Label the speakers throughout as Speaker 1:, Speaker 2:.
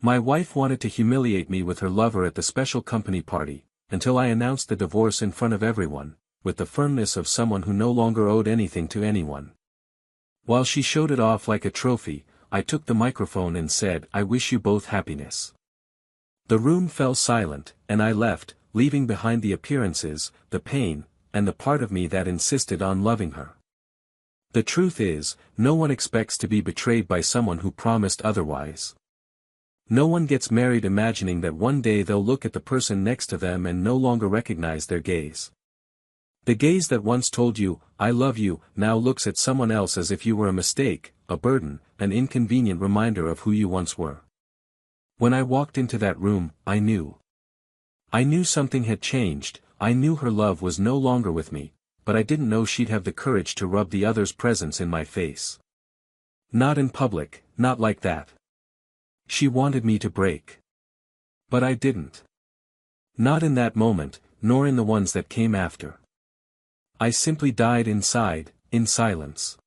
Speaker 1: My wife wanted to humiliate me with her lover at the special company party, until I announced the divorce in front of everyone, with the firmness of someone who no longer owed anything to anyone. While she showed it off like a trophy, I took the microphone and said, "I wish you both happiness." The room fell silent, and I left, leaving behind the appearances, the pain, and the part of me that insisted on loving her. The truth is, no one expects to be betrayed by someone who promised otherwise. No one gets married imagining that one day they'll look at the person next to them and no longer recognize their gaze. The gaze that once told you, "I love you," now looks at someone else as if you were a mistake, a burden, an inconvenient reminder of who you once were. When I walked into that room, I knew. I knew something had changed. I knew her love was no longer with me, but I didn't know she'd have the courage to rub the other's presence in my face. Not in public, not like that. She wanted me to break. But I didn't. Not in that moment, nor in the ones that came after. I simply died inside, in silence.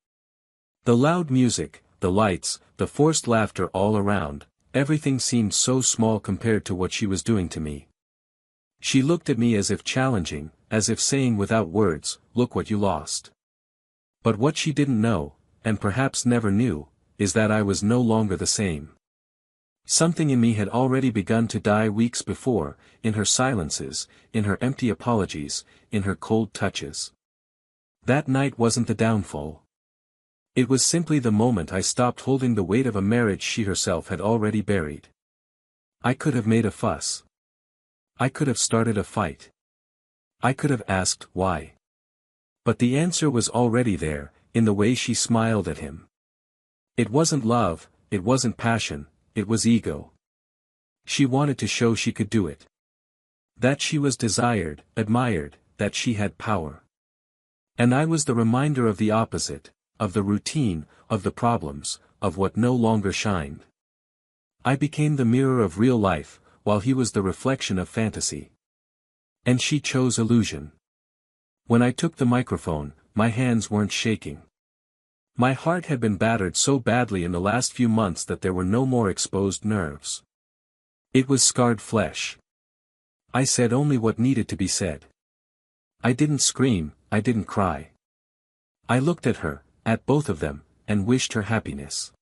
Speaker 1: The loud music, the lights, the forced laughter all around, everything seemed so small compared to what she was doing to me. She looked at me as if challenging, as if saying without words, "Look what you lost." But what she didn't know, and perhaps never knew, is that I was no longer the same. Something in me had already begun to die weeks before, in her silences, in her empty apologies, in her cold touches. That night wasn't the downfall. It was simply the moment I stopped holding the weight of a marriage she herself had already buried. I could have made a fuss. I could have started a fight. I could have asked why. But the answer was already there, in the way she smiled at him. It wasn't love, it wasn't passion, it was ego. She wanted to show she could do it. That she was desired, admired, that she had power. And I was the reminder of the opposite, of the routine, of the problems, of what no longer shined. I became the mirror of real life, while he was the reflection of fantasy. And she chose illusion. When I took the microphone, my hands weren't shaking. My heart had been battered so badly in the last few months that there were no more exposed nerves. It was scarred flesh. I said only what needed to be said. I didn't scream, I didn't cry. I looked at her, at both of them, and wished her happiness.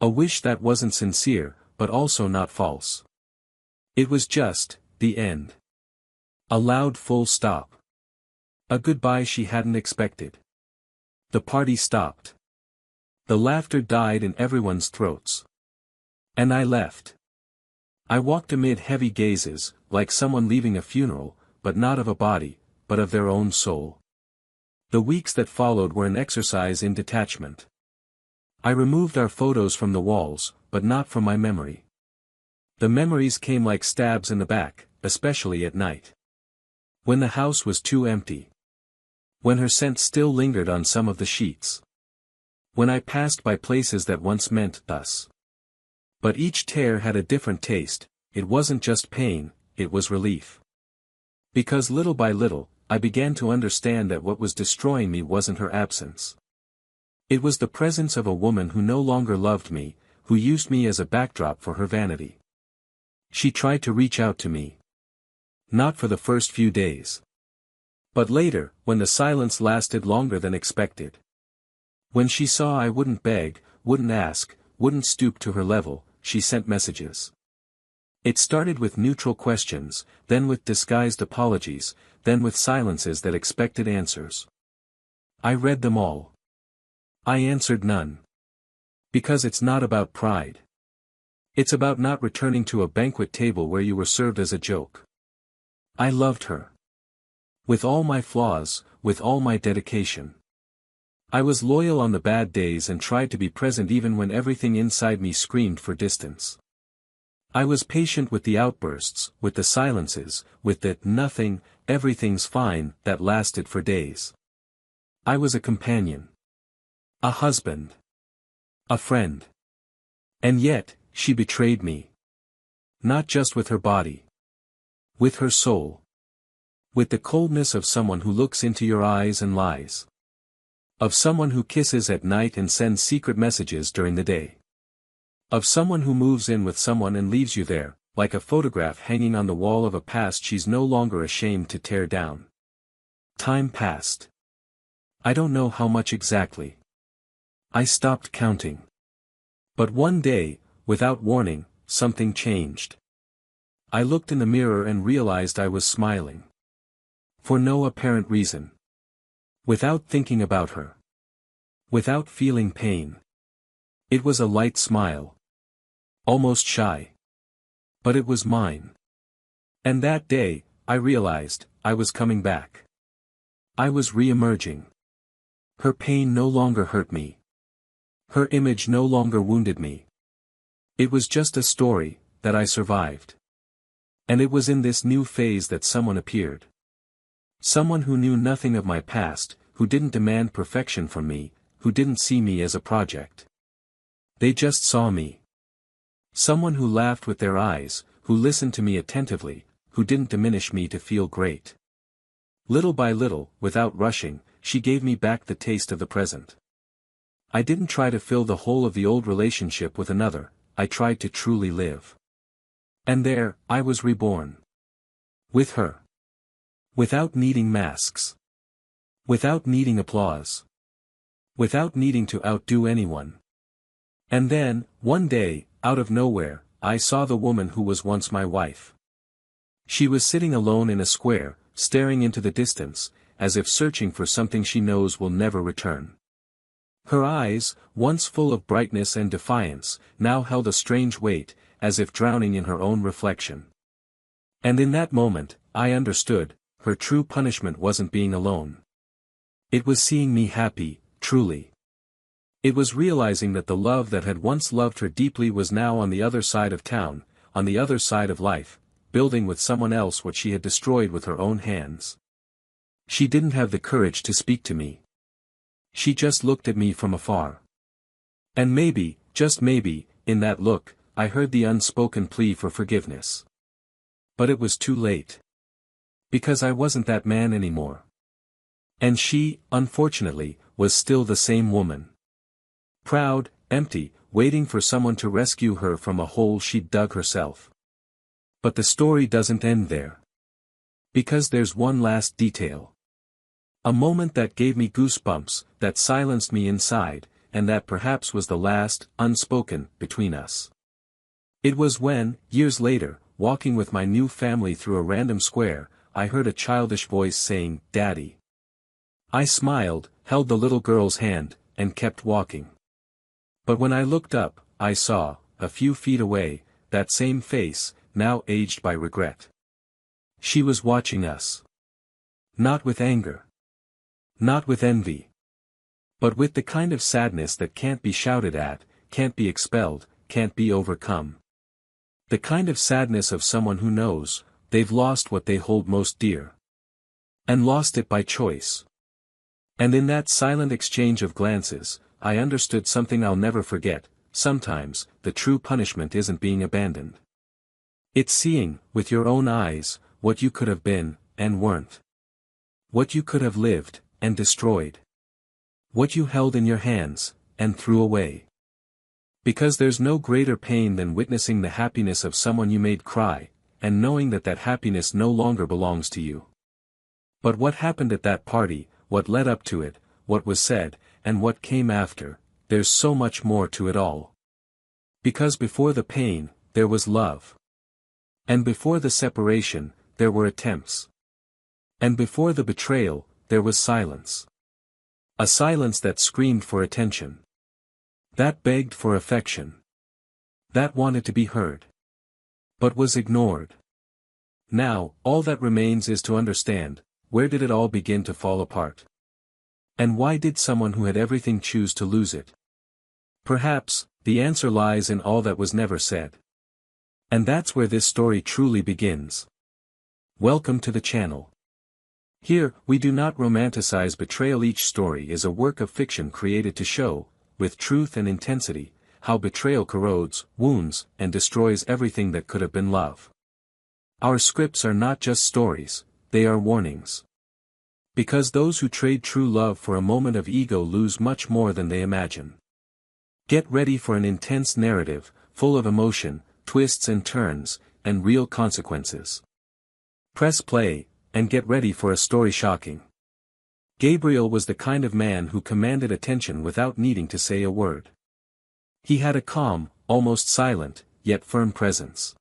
Speaker 1: A wish that wasn't sincere, but also not false. It was just, the end. A loud full stop. A goodbye she hadn't expected. The party stopped. The laughter died in everyone's throats. And I left. I walked amid heavy gazes, like someone leaving a funeral, but not of a body, but of their own soul. The weeks that followed were an exercise in detachment. I removed our photos from the walls, but not from my memory. The memories came like stabs in the back, especially at night. When the house was too empty. When her scent still lingered on some of the sheets. When I passed by places that once meant us. But each tear had a different taste. It wasn't just pain, it was relief. Because little by little, I began to understand that what was destroying me wasn't her absence. It was the presence of a woman who no longer loved me, who used me as a backdrop for her vanity. She tried to reach out to me. Not for the first few days. But later, when the silence lasted longer than expected. When she saw I wouldn't beg, wouldn't ask, wouldn't stoop to her level, she sent messages. It started with neutral questions, then with disguised apologies, then with silences that expected answers. I read them all. I answered none. Because it's not about pride. It's about not returning to a banquet table where you were served as a joke. I loved her. With all my flaws, with all my dedication. I was loyal on the bad days and tried to be present even when everything inside me screamed for distance. I was patient with the outbursts, with the silences, with the "nothing, everything's fine" that lasted for days. I was a companion. A husband. A friend. And yet, she betrayed me. Not just with her body. With her soul. With the coldness of someone who looks into your eyes and lies. Of someone who kisses at night and sends secret messages during the day. Of someone who moves in with someone and leaves you there, like a photograph hanging on the wall of a past she's no longer ashamed to tear down. Time passed. I don't know how much exactly. I stopped counting. But one day, without warning, something changed. I looked in the mirror and realized I was smiling. For no apparent reason. Without thinking about her. Without feeling pain. It was a light smile. Almost shy. But it was mine. And that day, I realized, I was coming back. I was re-emerging. Her pain no longer hurt me. Her image no longer wounded me. It was just a story, that I survived. And it was in this new phase that someone appeared. Someone who knew nothing of my past, who didn't demand perfection from me, who didn't see me as a project. They just saw me. Someone who laughed with their eyes, who listened to me attentively, who didn't diminish me to feel great. Little by little, without rushing, she gave me back the taste of the present. I didn't try to fill the whole of the old relationship with another, I tried to truly live. And there, I was reborn. With her. Without needing masks. Without needing applause. Without needing to outdo anyone. And then, one day, out of nowhere, I saw the woman who was once my wife. She was sitting alone in a square, staring into the distance, as if searching for something she knows will never return. Her eyes, once full of brightness and defiance, now held a strange weight, as if drowning in her own reflection. And in that moment, I understood, her true punishment wasn't being alone. It was seeing me happy, truly. It was realizing that the love that had once loved her deeply was now on the other side of town, on the other side of life, building with someone else what she had destroyed with her own hands. She didn't have the courage to speak to me. She just looked at me from afar. And maybe, just maybe, in that look, I heard the unspoken plea for forgiveness. But it was too late. Because I wasn't that man anymore. And she, unfortunately, was still the same woman. Proud, empty, waiting for someone to rescue her from a hole she'd dug herself. But the story doesn't end there. Because there's one last detail. A moment that gave me goosebumps, that silenced me inside, and that perhaps was the last, unspoken, between us. It was when, years later, walking with my new family through a random square, I heard a childish voice saying, "Daddy." I smiled, held the little girl's hand, and kept walking. But when I looked up, I saw, a few feet away, that same face, now aged by regret. She was watching us. Not with anger. Not with envy. But with the kind of sadness that can't be shouted at, can't be expelled, can't be overcome. The kind of sadness of someone who knows, they've lost what they hold most dear. And lost it by choice. And in that silent exchange of glances, I understood something I'll never forget. Sometimes, the true punishment isn't being abandoned. It's seeing, with your own eyes, what you could have been, and weren't. What you could have lived, and destroyed. What you held in your hands, and threw away. Because there's no greater pain than witnessing the happiness of someone you made cry, and knowing that that happiness no longer belongs to you. But what happened at that party, what led up to it, what was said, and what came after, there's so much more to it all. Because before the pain, there was love. And before the separation, there were attempts. And before the betrayal, there was silence. A silence that screamed for attention. That begged for affection. That wanted to be heard. But was ignored. Now, all that remains is to understand, where did it all begin to fall apart? And why did someone who had everything choose to lose it? Perhaps, the answer lies in all that was never said. And that's where this story truly begins. Welcome to the channel. Here, we do not romanticize betrayal. Each story is a work of fiction created to show, with truth and intensity, how betrayal corrodes, wounds, and destroys everything that could have been love. Our scripts are not just stories, they are warnings. Because those who trade true love for a moment of ego lose much more than they imagine. Get ready for an intense narrative, full of emotion, twists and turns, and real consequences. Press play, and get ready for a story shocking. Gabriel was the kind of man who commanded attention without needing to say a word. He had a calm, almost silent, yet firm presence.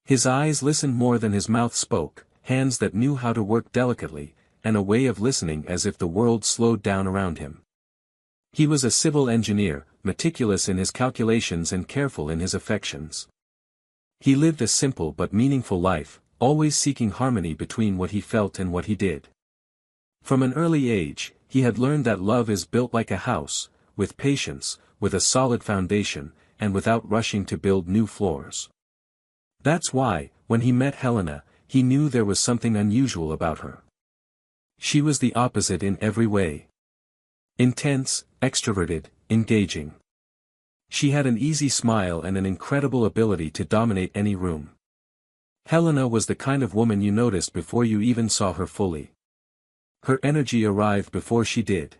Speaker 1: His eyes listened more than his mouth spoke, hands that knew how to work delicately, and a way of listening as if the world slowed down around him. He was a civil engineer, meticulous in his calculations and careful in his affections. He lived a simple but meaningful life, always seeking harmony between what he felt and what he did. From an early age, he had learned that love is built like a house, with patience, with a solid foundation, and without rushing to build new floors. That's why, when he met Helena, he knew there was something unusual about her. She was the opposite in every way. Intense, extroverted, engaging. She had an easy smile and an incredible ability to dominate any room. Helena was the kind of woman you noticed before you even saw her fully. Her energy arrived before she did.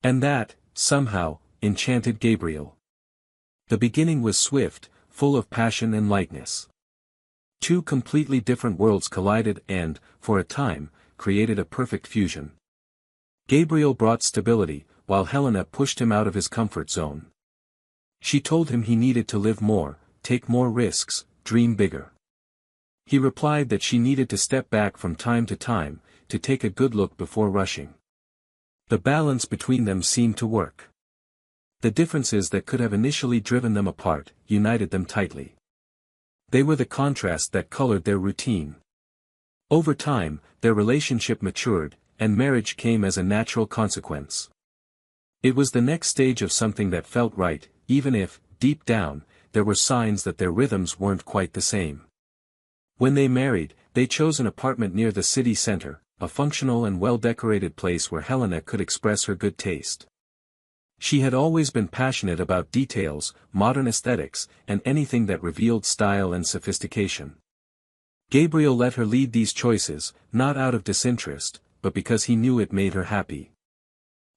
Speaker 1: And that, somehow, enchanted Gabriel. The beginning was swift, full of passion and lightness. Two completely different worlds collided and, for a time, created a perfect fusion. Gabriel brought stability, while Helena pushed him out of his comfort zone. She told him he needed to live more, take more risks, dream bigger. He replied that she needed to step back from time to time, to take a good look before rushing. The balance between them seemed to work. The differences that could have initially driven them apart, united them tightly. They were the contrast that colored their routine. Over time, their relationship matured, and marriage came as a natural consequence. It was the next stage of something that felt right, even if, deep down, there were signs that their rhythms weren't quite the same. When they married, they chose an apartment near the city center, a functional and well-decorated place where Helena could express her good taste. She had always been passionate about details, modern aesthetics, and anything that revealed style and sophistication. Gabriel let her lead these choices, not out of disinterest, but because he knew it made her happy.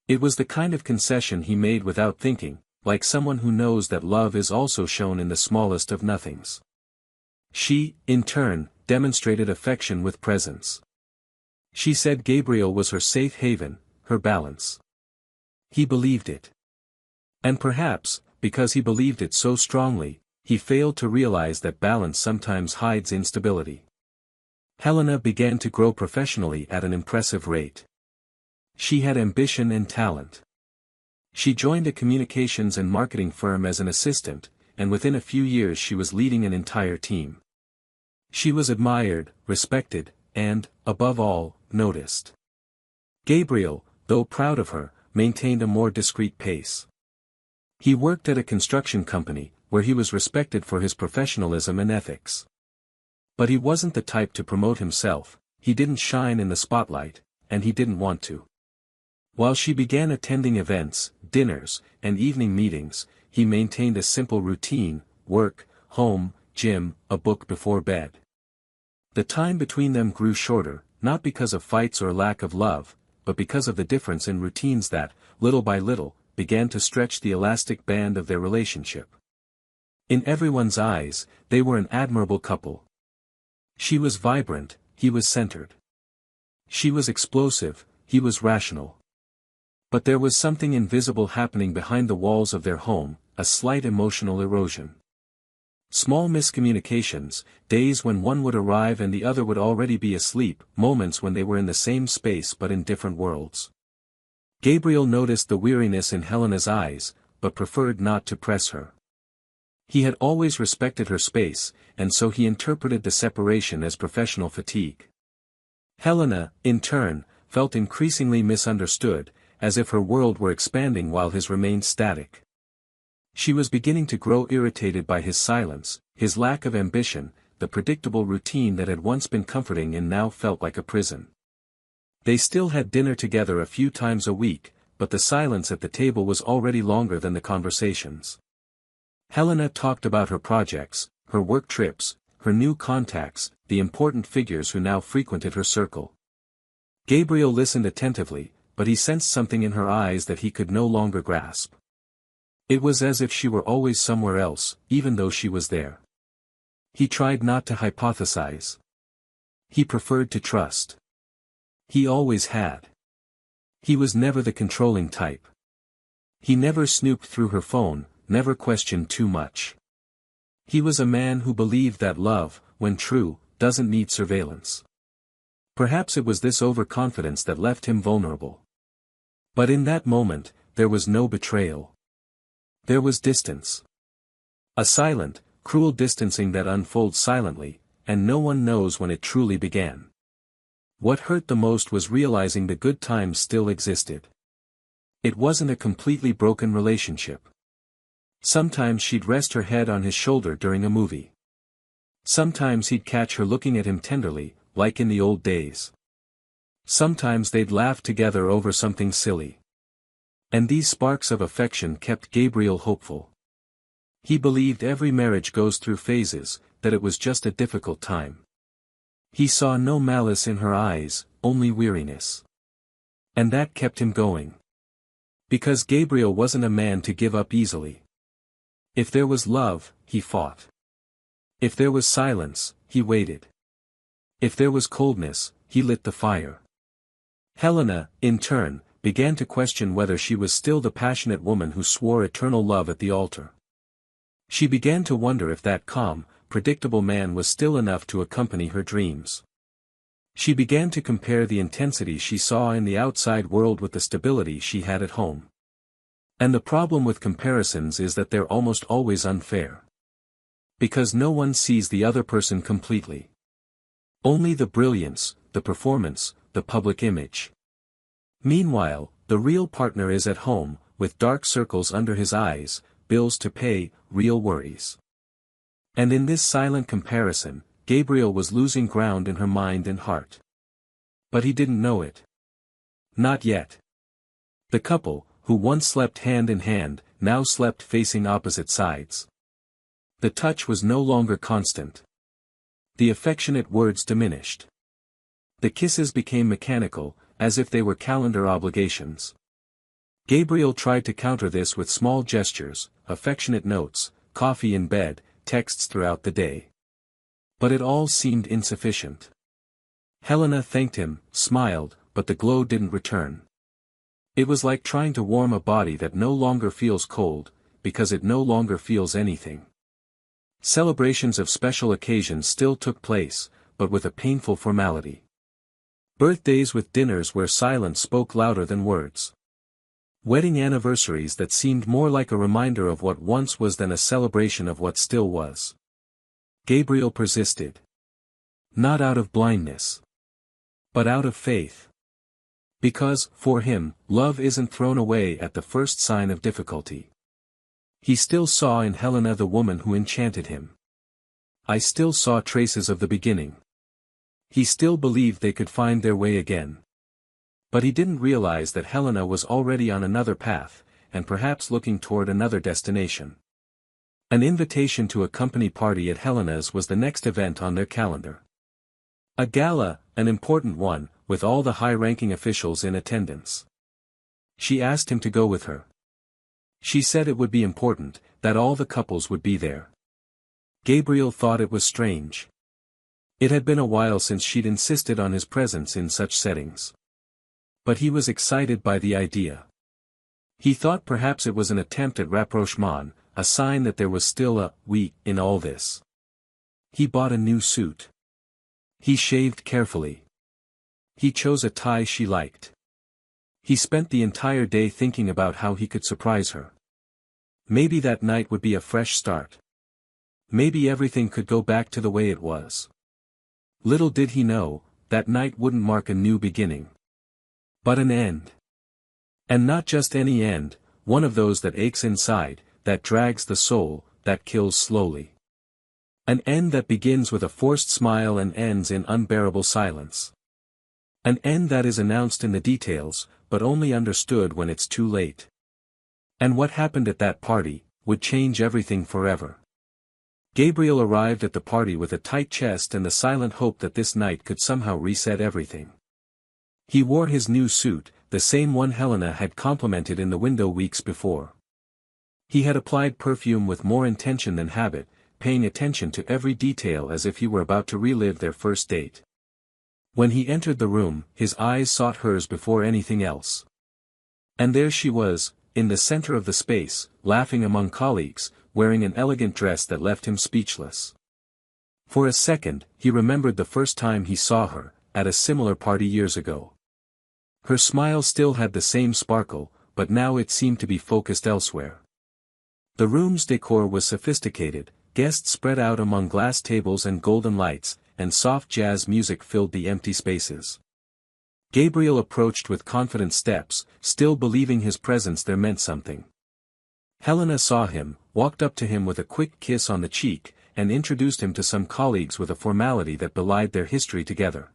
Speaker 1: It was the kind of concession he made without thinking, like someone who knows that love is also shown in the smallest of nothings. She, in turn, demonstrated affection with presence. She said Gabriel was her safe haven, her balance. He believed it. And perhaps, because he believed it so strongly, he failed to realize that balance sometimes hides instability. Helena began to grow professionally at an impressive rate. She had ambition and talent. She joined a communications and marketing firm as an assistant, and within a few years she was leading an entire team. She was admired, respected, and, above all, noticed. Gabriel, though proud of her, maintained a more discreet pace. He worked at a construction company, where he was respected for his professionalism and ethics. But he wasn't the type to promote himself, he didn't shine in the spotlight, and he didn't want to. While she began attending events, dinners, and evening meetings, he maintained a simple routine: work, home, gym, a book before bed. The time between them grew shorter, not because of fights or lack of love, but because of the difference in routines that, little by little, began to stretch the elastic band of their relationship. In everyone's eyes, they were an admirable couple. She was vibrant, he was centered. She was explosive, he was rational. But there was something invisible happening behind the walls of their home, a slight emotional erosion. Small miscommunications, days when one would arrive and the other would already be asleep, moments when they were in the same space but in different worlds. Gabriel noticed the weariness in Helena's eyes, but preferred not to press her. He had always respected her space, and so he interpreted the separation as professional fatigue. Helena, in turn, felt increasingly misunderstood, as if her world were expanding while his remained static. She was beginning to grow irritated by his silence, his lack of ambition, the predictable routine that had once been comforting and now felt like a prison. They still had dinner together a few times a week, but the silence at the table was already longer than the conversations. Helena talked about her projects, her work trips, her new contacts, the important figures who now frequented her circle. Gabriel listened attentively, but he sensed something in her eyes that he could no longer grasp. It was as if she were always somewhere else, even though she was there. He tried not to hypothesize. He preferred to trust. He always had. He was never the controlling type. He never snooped through her phone, never questioned too much. He was a man who believed that love, when true, doesn't need surveillance. Perhaps it was this overconfidence that left him vulnerable. But in that moment, there was no betrayal. There was distance. A silent, cruel distancing that unfolds silently, and no one knows when it truly began. What hurt the most was realizing the good times still existed. It wasn't a completely broken relationship. Sometimes she'd rest her head on his shoulder during a movie. Sometimes he'd catch her looking at him tenderly, like in the old days. Sometimes they'd laugh together over something silly. And these sparks of affection kept Gabriel hopeful. He believed every marriage goes through phases, that it was just a difficult time. He saw no malice in her eyes, only weariness. And that kept him going. Because Gabriel wasn't a man to give up easily. If there was love, he fought. If there was silence, he waited. If there was coldness, he lit the fire. Helena, in turn, began to question whether she was still the passionate woman who swore eternal love at the altar. She began to wonder if that calm, predictable man was still enough to accompany her dreams. She began to compare the intensity she saw in the outside world with the stability she had at home. And the problem with comparisons is that they're almost always unfair. Because no one sees the other person completely. Only the brilliance, the performance, the public image. Meanwhile, the real partner is at home, with dark circles under his eyes, bills to pay, real worries. And in this silent comparison, Gabriel was losing ground in her mind and heart. But he didn't know it. Not yet. The couple, who once slept hand in hand, now slept facing opposite sides. The touch was no longer constant. The affectionate words diminished. The kisses became mechanical, as if they were calendar obligations. Gabriel tried to counter this with small gestures, affectionate notes, coffee in bed, texts throughout the day. But it all seemed insufficient. Helena thanked him, smiled, but the glow didn't return. It was like trying to warm a body that no longer feels cold, because it no longer feels anything. Celebrations of special occasions still took place, but with a painful formality. Birthdays with dinners where silence spoke louder than words. Wedding anniversaries that seemed more like a reminder of what once was than a celebration of what still was. Gabriel persisted. Not out of blindness. But out of faith. Because, for him, love isn't thrown away at the first sign of difficulty. He still saw in Helena the woman who enchanted him. I still saw traces of the beginning. He still believed they could find their way again. But he didn't realize that Helena was already on another path, and perhaps looking toward another destination. An invitation to a company party at Helena's was the next event on their calendar. A gala, an important one, with all the high-ranking officials in attendance. She asked him to go with her. She said it would be important, that all the couples would be there. Gabriel thought it was strange. It had been a while since she'd insisted on his presence in such settings. But he was excited by the idea. He thought perhaps it was an attempt at rapprochement, a sign that there was still a we in all this. He bought a new suit. He shaved carefully. He chose a tie she liked. He spent the entire day thinking about how he could surprise her. Maybe that night would be a fresh start. Maybe everything could go back to the way it was. Little did he know, that night wouldn't mark a new beginning. But an end. And not just any end, one of those that aches inside, that drags the soul, that kills slowly. An end that begins with a forced smile and ends in unbearable silence. An end that is announced in the details, but only understood when it's too late. And what happened at that party, would change everything forever. Gabriel arrived at the party with a tight chest and the silent hope that this night could somehow reset everything. He wore his new suit, the same one Helena had complimented in the window weeks before. He had applied perfume with more intention than habit, paying attention to every detail as if he were about to relive their first date. When he entered the room, his eyes sought hers before anything else. And there she was, in the center of the space, laughing among colleagues, wearing an elegant dress that left him speechless. For a second, he remembered the first time he saw her, at a similar party years ago. Her smile still had the same sparkle, but now it seemed to be focused elsewhere. The room's decor was sophisticated, guests spread out among glass tables and golden lights, and soft jazz music filled the empty spaces. Gabriel approached with confident steps, still believing his presence there meant something. Helena saw him, walked up to him with a quick kiss on the cheek, and introduced him to some colleagues with a formality that belied their history together.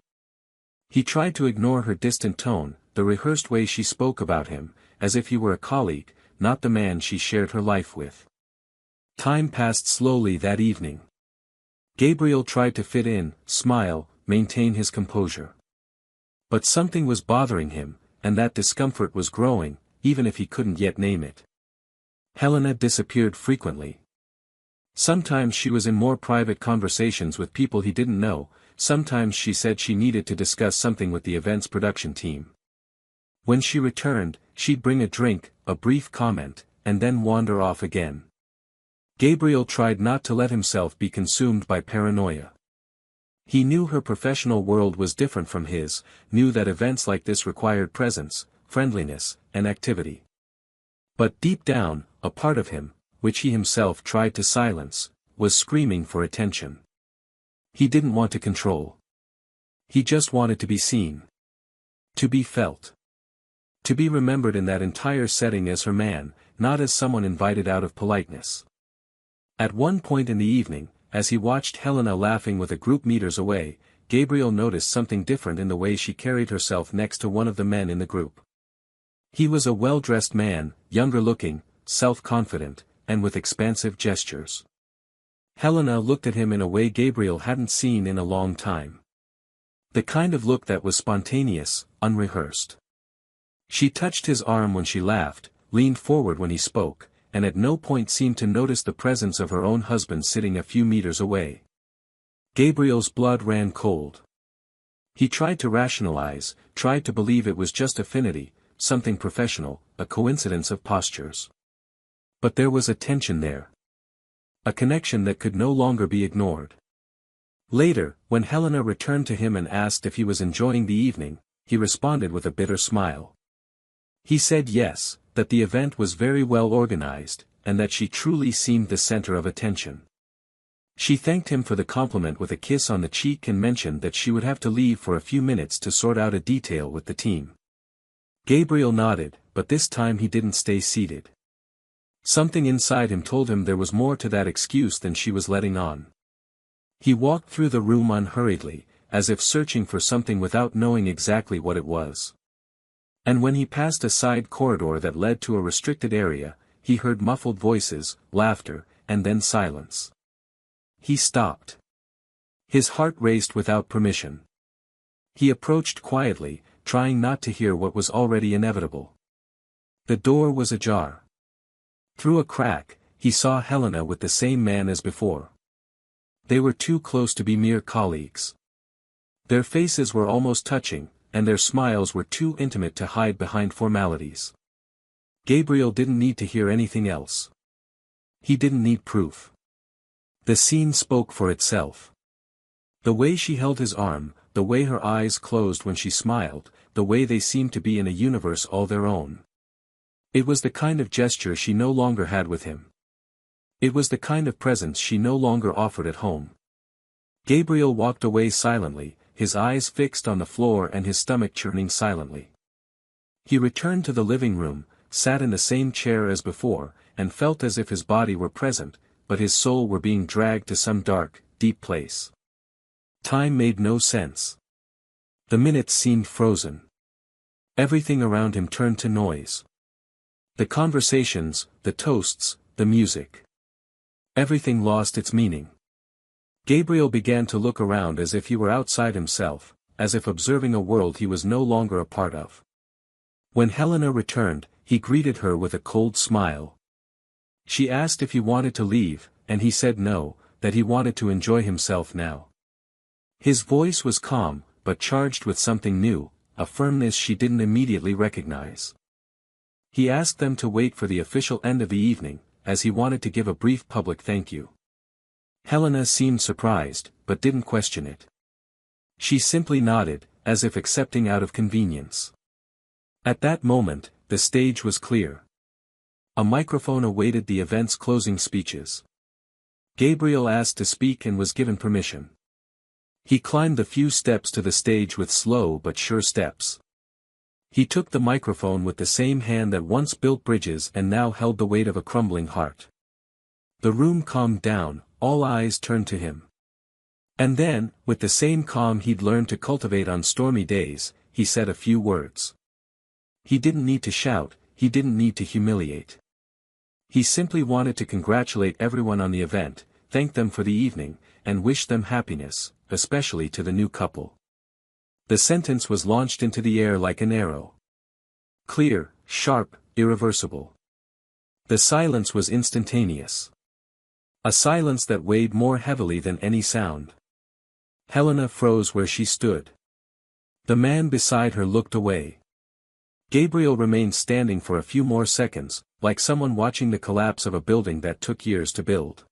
Speaker 1: He tried to ignore her distant tone, the rehearsed way she spoke about him, as if he were a colleague, not the man she shared her life with. Time passed slowly that evening. Gabriel tried to fit in, smile, maintain his composure. But something was bothering him, and that discomfort was growing, even if he couldn't yet name it. Helena disappeared frequently. Sometimes she was in more private conversations with people he didn't know, sometimes she said she needed to discuss something with the event's production team. When she returned, she'd bring a drink, a brief comment, and then wander off again. Gabriel tried not to let himself be consumed by paranoia. He knew her professional world was different from his, knew that events like this required presence, friendliness, and activity. But deep down, a part of him, which he himself tried to silence, was screaming for attention. He didn't want to control. He just wanted to be seen. To be felt. To be remembered in that entire setting as her man, not as someone invited out of politeness. At one point in the evening, as he watched Helena laughing with a group meters away, Gabriel noticed something different in the way she carried herself next to one of the men in the group. He was a well-dressed man, younger-looking, self-confident, and with expansive gestures. Helena looked at him in a way Gabriel hadn't seen in a long time. The kind of look that was spontaneous, unrehearsed. She touched his arm when she laughed, leaned forward when he spoke, and at no point seemed to notice the presence of her own husband sitting a few meters away. Gabriel's blood ran cold. He tried to rationalize, tried to believe it was just affinity, something professional, a coincidence of postures. But there was a tension there. A connection that could no longer be ignored. Later, when Helena returned to him and asked if he was enjoying the evening, he responded with a bitter smile. He said yes, that the event was very well organized, and that she truly seemed the center of attention. She thanked him for the compliment with a kiss on the cheek and mentioned that she would have to leave for a few minutes to sort out a detail with the team. Gabriel nodded, but this time he didn't stay seated. Something inside him told him there was more to that excuse than she was letting on. He walked through the room unhurriedly, as if searching for something without knowing exactly what it was. And when he passed a side corridor that led to a restricted area, he heard muffled voices, laughter, and then silence. He stopped. His heart raced without permission. He approached quietly, trying not to hear what was already inevitable. The door was ajar. Through a crack, he saw Helena with the same man as before. They were too close to be mere colleagues. Their faces were almost touching, and their smiles were too intimate to hide behind formalities. Gabriel didn't need to hear anything else. He didn't need proof. The scene spoke for itself. The way she held his arm, the way her eyes closed when she smiled, the way they seemed to be in a universe all their own. It was the kind of gesture she no longer had with him. It was the kind of presence she no longer offered at home. Gabriel walked away silently, his eyes fixed on the floor and his stomach churning silently. He returned to the living room, sat in the same chair as before, and felt as if his body were present, but his soul were being dragged to some dark, deep place. Time made no sense. The minutes seemed frozen. Everything around him turned to noise. The conversations, the toasts, the music. Everything lost its meaning. Gabriel began to look around as if he were outside himself, as if observing a world he was no longer a part of. When Helena returned, he greeted her with a cold smile. She asked if he wanted to leave, and he said no, that he wanted to enjoy himself now. His voice was calm, but charged with something new, a firmness she didn't immediately recognize. He asked them to wait for the official end of the evening, as he wanted to give a brief public thank you. Helena seemed surprised, but didn't question it. She simply nodded, as if accepting out of convenience. At that moment, the stage was clear. A microphone awaited the event's closing speeches. Gabriel asked to speak and was given permission. He climbed the few steps to the stage with slow but sure steps. He took the microphone with the same hand that once built bridges and now held the weight of a crumbling heart. The room calmed down, all eyes turned to him. And then, with the same calm he'd learned to cultivate on stormy days, he said a few words. He didn't need to shout, he didn't need to humiliate. He simply wanted to congratulate everyone on the event, thank them for the evening, and wish them happiness, especially to the new couple. The sentence was launched into the air like an arrow. Clear, sharp, irreversible. The silence was instantaneous. A silence that weighed more heavily than any sound. Helena froze where she stood. The man beside her looked away. Gabriel remained standing for a few more seconds, like someone watching the collapse of a building that took years to build.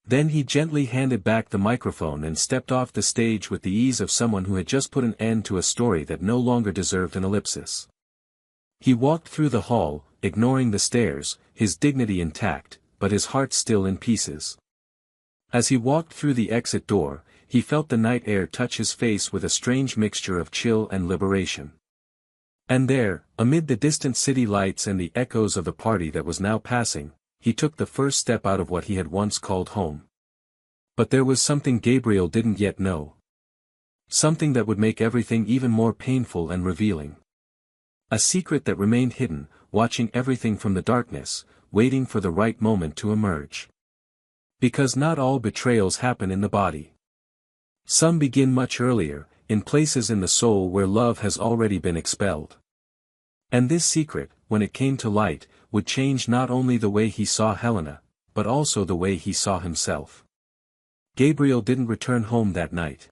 Speaker 1: Then he gently handed back the microphone and stepped off the stage with the ease of someone who had just put an end to a story that no longer deserved an ellipsis. He walked through the hall, ignoring the stares, his dignity intact, but his heart still in pieces. As he walked through the exit door, he felt the night air touch his face with a strange mixture of chill and liberation. And there, amid the distant city lights and the echoes of the party that was now passing, he took the first step out of what he had once called home. But there was something Gabriel didn't yet know. Something that would make everything even more painful and revealing. A secret that remained hidden, watching everything from the darkness, waiting for the right moment to emerge. Because not all betrayals happen in the body. Some begin much earlier, in places in the soul where love has already been expelled. And this secret, when it came to light, would change not only the way he saw Helena, but also the way he saw himself. Gabriel didn't return home that night.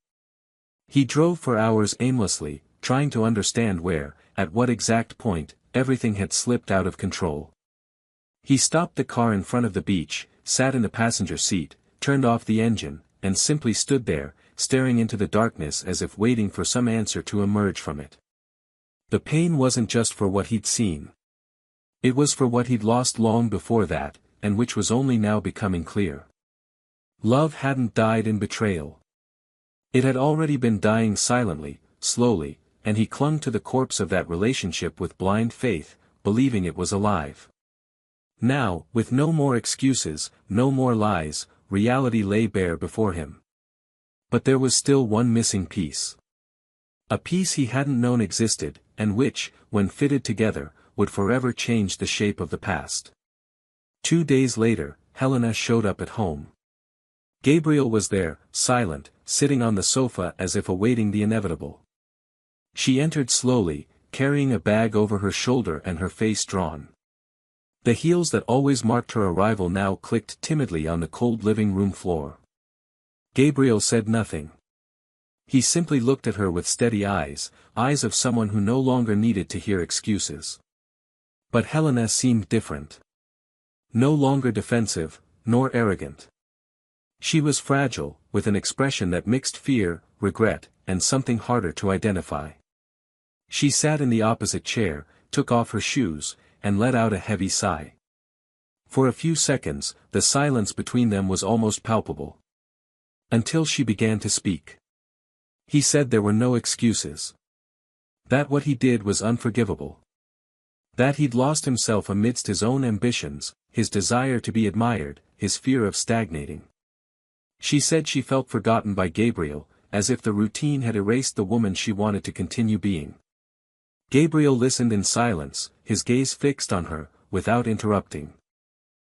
Speaker 1: He drove for hours aimlessly, trying to understand where, at what exact point, everything had slipped out of control. He stopped the car in front of the beach, sat in the passenger seat, turned off the engine, and simply stood there, staring into the darkness as if waiting for some answer to emerge from it. The pain wasn't just for what he'd seen. It was for what he'd lost long before that, and which was only now becoming clear. Love hadn't died in betrayal. It had already been dying silently, slowly, and he clung to the corpse of that relationship with blind faith, believing it was alive. Now, with no more excuses, no more lies, reality lay bare before him. But there was still one missing piece. A piece he hadn't known existed, and which, when fitted together, would forever change the shape of the past. 2 days later, Helena showed up at home. Gabriel was there, silent, sitting on the sofa as if awaiting the inevitable. She entered slowly, carrying a bag over her shoulder and her face drawn. The heels that always marked her arrival now clicked timidly on the cold living room floor. Gabriel said nothing. He simply looked at her with steady eyes, eyes of someone who no longer needed to hear excuses. But Helena seemed different. No longer defensive, nor arrogant. She was fragile, with an expression that mixed fear, regret, and something harder to identify. She sat in the opposite chair, took off her shoes, and let out a heavy sigh. For a few seconds, the silence between them was almost palpable. Until she began to speak. He said there were no excuses. That what he did was unforgivable. That he'd lost himself amidst his own ambitions, his desire to be admired, his fear of stagnating. She said she felt forgotten by Gabriel, as if the routine had erased the woman she wanted to continue being. Gabriel listened in silence, his gaze fixed on her, without interrupting.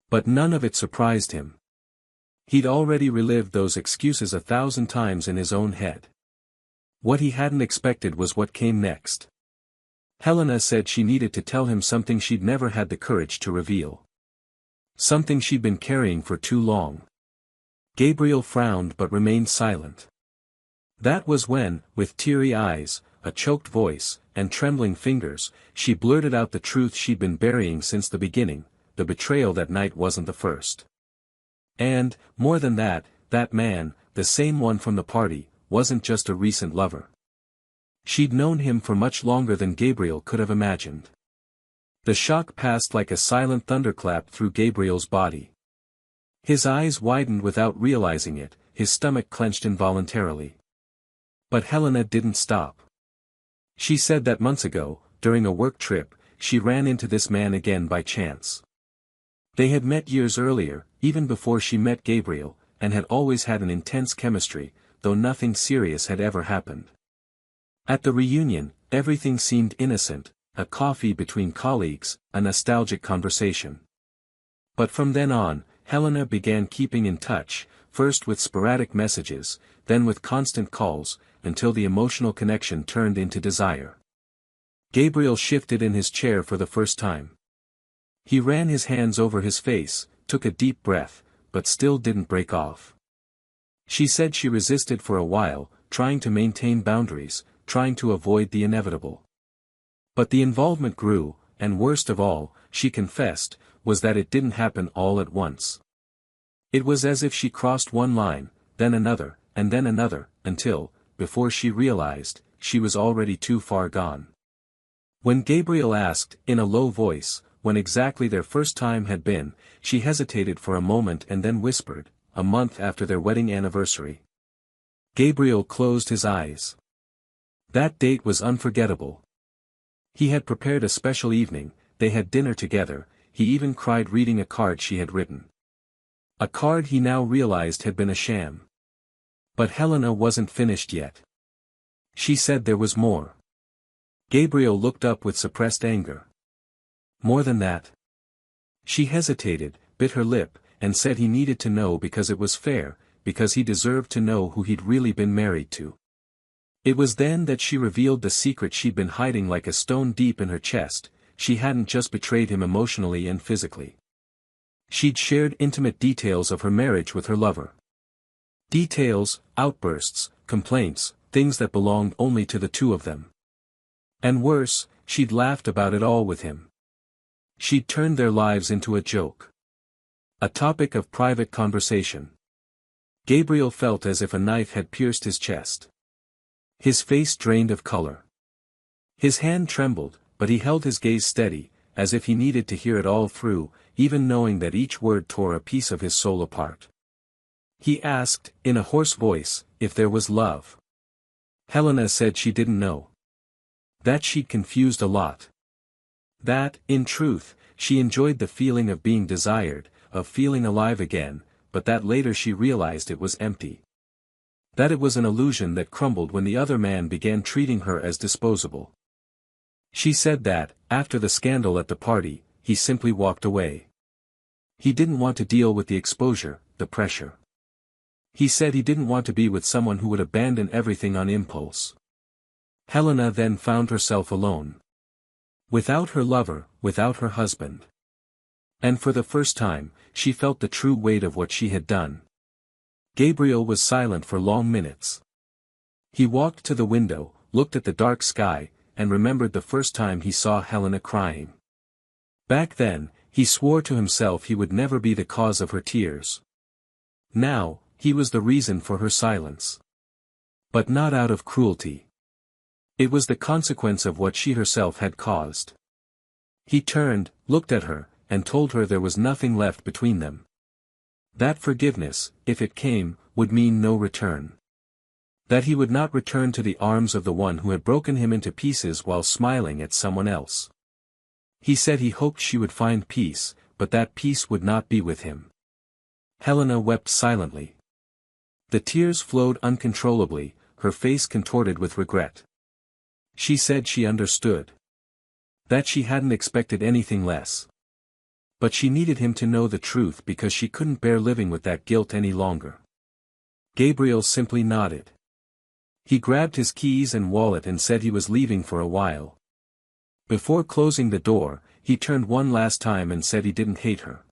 Speaker 1: But none of it surprised him. He'd already relived those excuses 1,000 times in his own head. What he hadn't expected was what came next. Helena said she needed to tell him something she'd never had the courage to reveal. Something she'd been carrying for too long. Gabriel frowned but remained silent. That was when, with teary eyes, a choked voice, and trembling fingers, she blurted out the truth she'd been burying since the beginning: the betrayal that night wasn't the first. And, more than that, that man, the same one from the party, wasn't just a recent lover. She'd known him for much longer than Gabriel could have imagined. The shock passed like a silent thunderclap through Gabriel's body. His eyes widened without realizing it, his stomach clenched involuntarily. But Helena didn't stop. She said that months ago, during a work trip, she ran into this man again by chance. They had met years earlier, even before she met Gabriel, and had always had an intense chemistry, though nothing serious had ever happened. At the reunion, everything seemed innocent, a coffee between colleagues, a nostalgic conversation. But from then on, Helena began keeping in touch, first with sporadic messages, then with constant calls, until the emotional connection turned into desire. Gabriel shifted in his chair for the first time. He ran his hands over his face, took a deep breath, but still didn't break off. She said she resisted for a while, trying to maintain boundaries, trying to avoid the inevitable. But the involvement grew, and worst of all, she confessed, was that it didn't happen all at once. It was as if she crossed one line, then another, until, before she realized, she was already too far gone. When Gabriel asked, in a low voice, when exactly their first time had been, she hesitated for a moment and then whispered, a month after their wedding anniversary. Gabriel closed his eyes. That date was unforgettable. He had prepared a special evening, they had dinner together, he even cried reading a card she had written. A card he now realized had been a sham. But Helena wasn't finished yet. She said there was more. Gabriel looked up with suppressed anger. More than that? She hesitated, bit her lip, and said he needed to know because it was fair, because he deserved to know who he'd really been married to. It was then that she revealed the secret she'd been hiding like a stone deep in her chest: she hadn't just betrayed him emotionally and physically. She'd shared intimate details of her marriage with her lover. Details, outbursts, complaints, things that belonged only to the two of them. And worse, she'd laughed about it all with him. She'd turned their lives into a joke. A topic of private conversation. Gabriel felt as if a knife had pierced his chest. His face drained of color. His hand trembled, but he held his gaze steady, as if he needed to hear it all through, even knowing that each word tore a piece of his soul apart. He asked, in a hoarse voice, if there was love. Helena said she didn't know. That she'd confused a lot. That, in truth, she enjoyed the feeling of being desired, of feeling alive again, but that later she realized it was empty. That it was an illusion that crumbled when the other man began treating her as disposable. She said that, after the scandal at the party, he simply walked away. He didn't want to deal with the exposure, the pressure. He said he didn't want to be with someone who would abandon everything on impulse. Helena then found herself alone. Without her lover, without her husband. And for the first time, she felt the true weight of what she had done. Gabriel was silent for long minutes. He walked to the window, looked at the dark sky, and remembered the first time he saw Helena crying. Back then, he swore to himself he would never be the cause of her tears. Now, he was the reason for her silence. But not out of cruelty. It was the consequence of what she herself had caused. He turned, looked at her, and told her there was nothing left between them. That forgiveness, if it came, would mean no return. That he would not return to the arms of the one who had broken him into pieces while smiling at someone else. He said he hoped she would find peace, but that peace would not be with him. Helena wept silently. The tears flowed uncontrollably, her face contorted with regret. She said she understood. That she hadn't expected anything less. But she needed him to know the truth because she couldn't bear living with that guilt any longer. Gabriel simply nodded. He grabbed his keys and wallet and said he was leaving for a while. Before closing the door, he turned one last time and said he didn't hate her.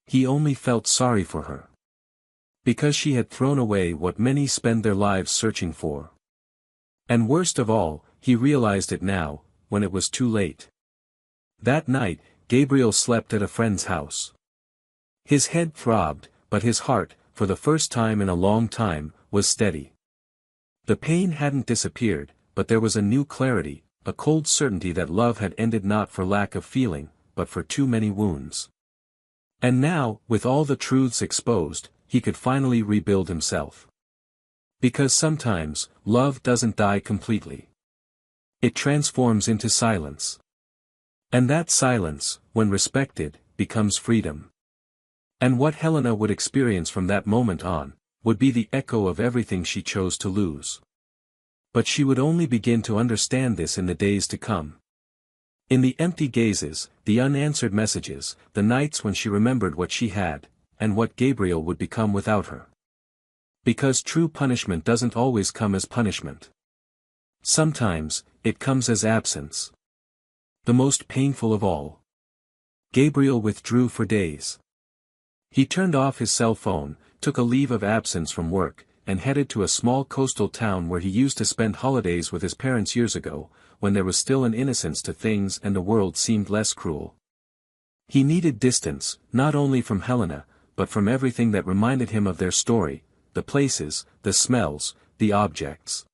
Speaker 1: He only felt sorry for her. Because she had thrown away what many spend their lives searching for. And worst of all, he realized it now, when it was too late. That night, Gabriel slept at a friend's house. His head throbbed, but his heart, for the first time in a long time, was steady. The pain hadn't disappeared, but there was a new clarity, a cold certainty that love had ended not for lack of feeling, but for too many wounds. And now, with all the truths exposed, he could finally rebuild himself. Because sometimes, love doesn't die completely. It transforms into silence. And that silence, when respected, becomes freedom. And what Helena would experience from that moment on, would be the echo of everything she chose to lose. But she would only begin to understand this in the days to come. In the empty gazes, the unanswered messages, the nights when she remembered what she had, and what Gabriel would become without her. Because true punishment doesn't always come as punishment. Sometimes, it comes as absence. The most painful of all. Gabriel withdrew for days. He turned off his cell phone, took a leave of absence from work, and headed to a small coastal town where he used to spend holidays with his parents years ago, when there was still an innocence to things and the world seemed less cruel. He needed distance, not only from Helena, but from everything that reminded him of their story, the places, the smells, the objects.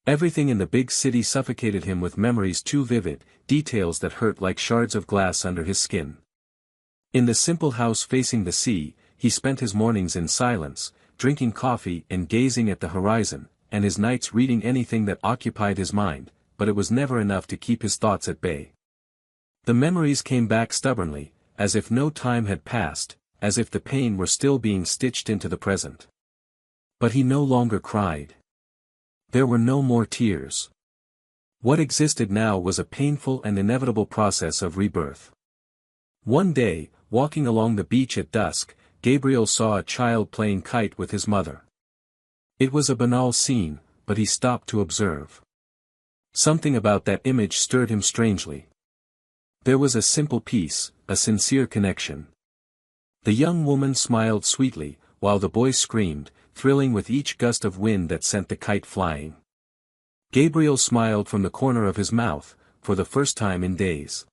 Speaker 1: Everything in the big city suffocated him with memories too vivid, details that hurt like shards of glass under his skin. In the simple house facing the sea, he spent his mornings in silence, drinking coffee and gazing at the horizon, and his nights reading anything that occupied his mind, but it was never enough to keep his thoughts at bay. The memories came back stubbornly, as if no time had passed, as if the pain were still being stitched into the present. But he no longer cried. There were no more tears. What existed now was a painful and inevitable process of rebirth. One day, walking along the beach at dusk, Gabriel saw a child playing kite with his mother. It was a banal scene, but he stopped to observe. Something about that image stirred him strangely. There was a simple peace, a sincere connection. The young woman smiled sweetly, while the boy screamed, thrilling with each gust of wind that sent the kite flying. Gabriel smiled from the corner of his mouth, for the first time in days.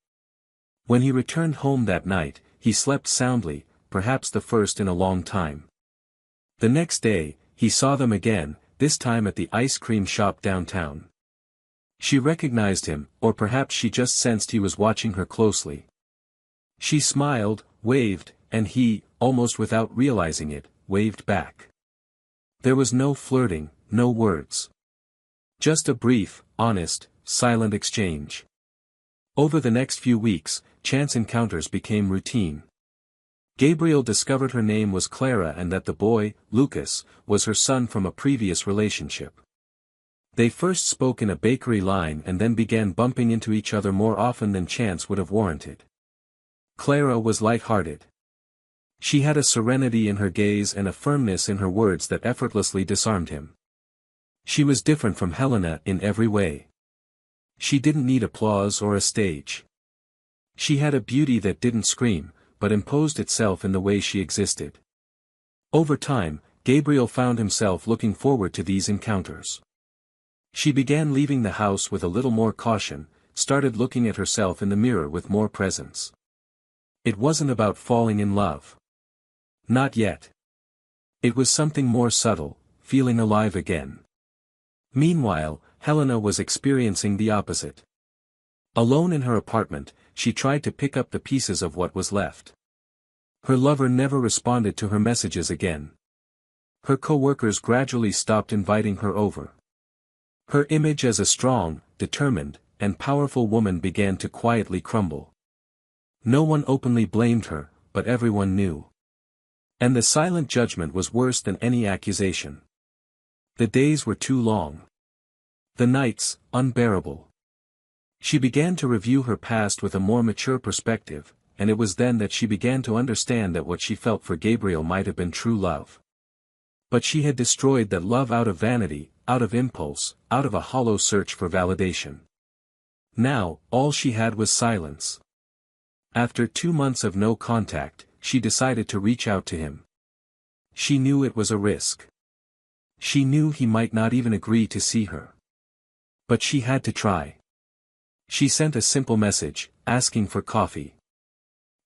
Speaker 1: When he returned home that night, he slept soundly, perhaps the first in a long time. The next day, he saw them again, this time at the ice cream shop downtown. She recognized him, or perhaps she just sensed he was watching her closely. She smiled, waved, and he, almost without realizing it, waved back. There was no flirting, no words. Just a brief, honest, silent exchange. Over the next few weeks, chance encounters became routine. Gabriel discovered her name was Clara and that the boy, Lucas, was her son from a previous relationship. They first spoke in a bakery line and then began bumping into each other more often than chance would have warranted. Clara was light-hearted. She had a serenity in her gaze and a firmness in her words that effortlessly disarmed him. She was different from Helena in every way. She didn't need applause or a stage. She had a beauty that didn't scream, but imposed itself in the way she existed. Over time, Gabriel found himself looking forward to these encounters. She began leaving the house with a little more caution, started looking at herself in the mirror with more presence. It wasn't about falling in love. Not yet. It was something more subtle, feeling alive again. Meanwhile, Helena was experiencing the opposite. Alone in her apartment, she tried to pick up the pieces of what was left. Her lover never responded to her messages again. Her co-workers gradually stopped inviting her over. Her image as a strong, determined, and powerful woman began to quietly crumble. No one openly blamed her, but everyone knew. And the silent judgment was worse than any accusation. The days were too long. The nights, unbearable. She began to review her past with a more mature perspective, and it was then that she began to understand that what she felt for Gabriel might have been true love. But she had destroyed that love out of vanity, out of impulse, out of a hollow search for validation. Now, all she had was silence. After 2 months of no contact, she decided to reach out to him. She knew it was a risk. She knew he might not even agree to see her. But she had to try. She sent a simple message, asking for coffee.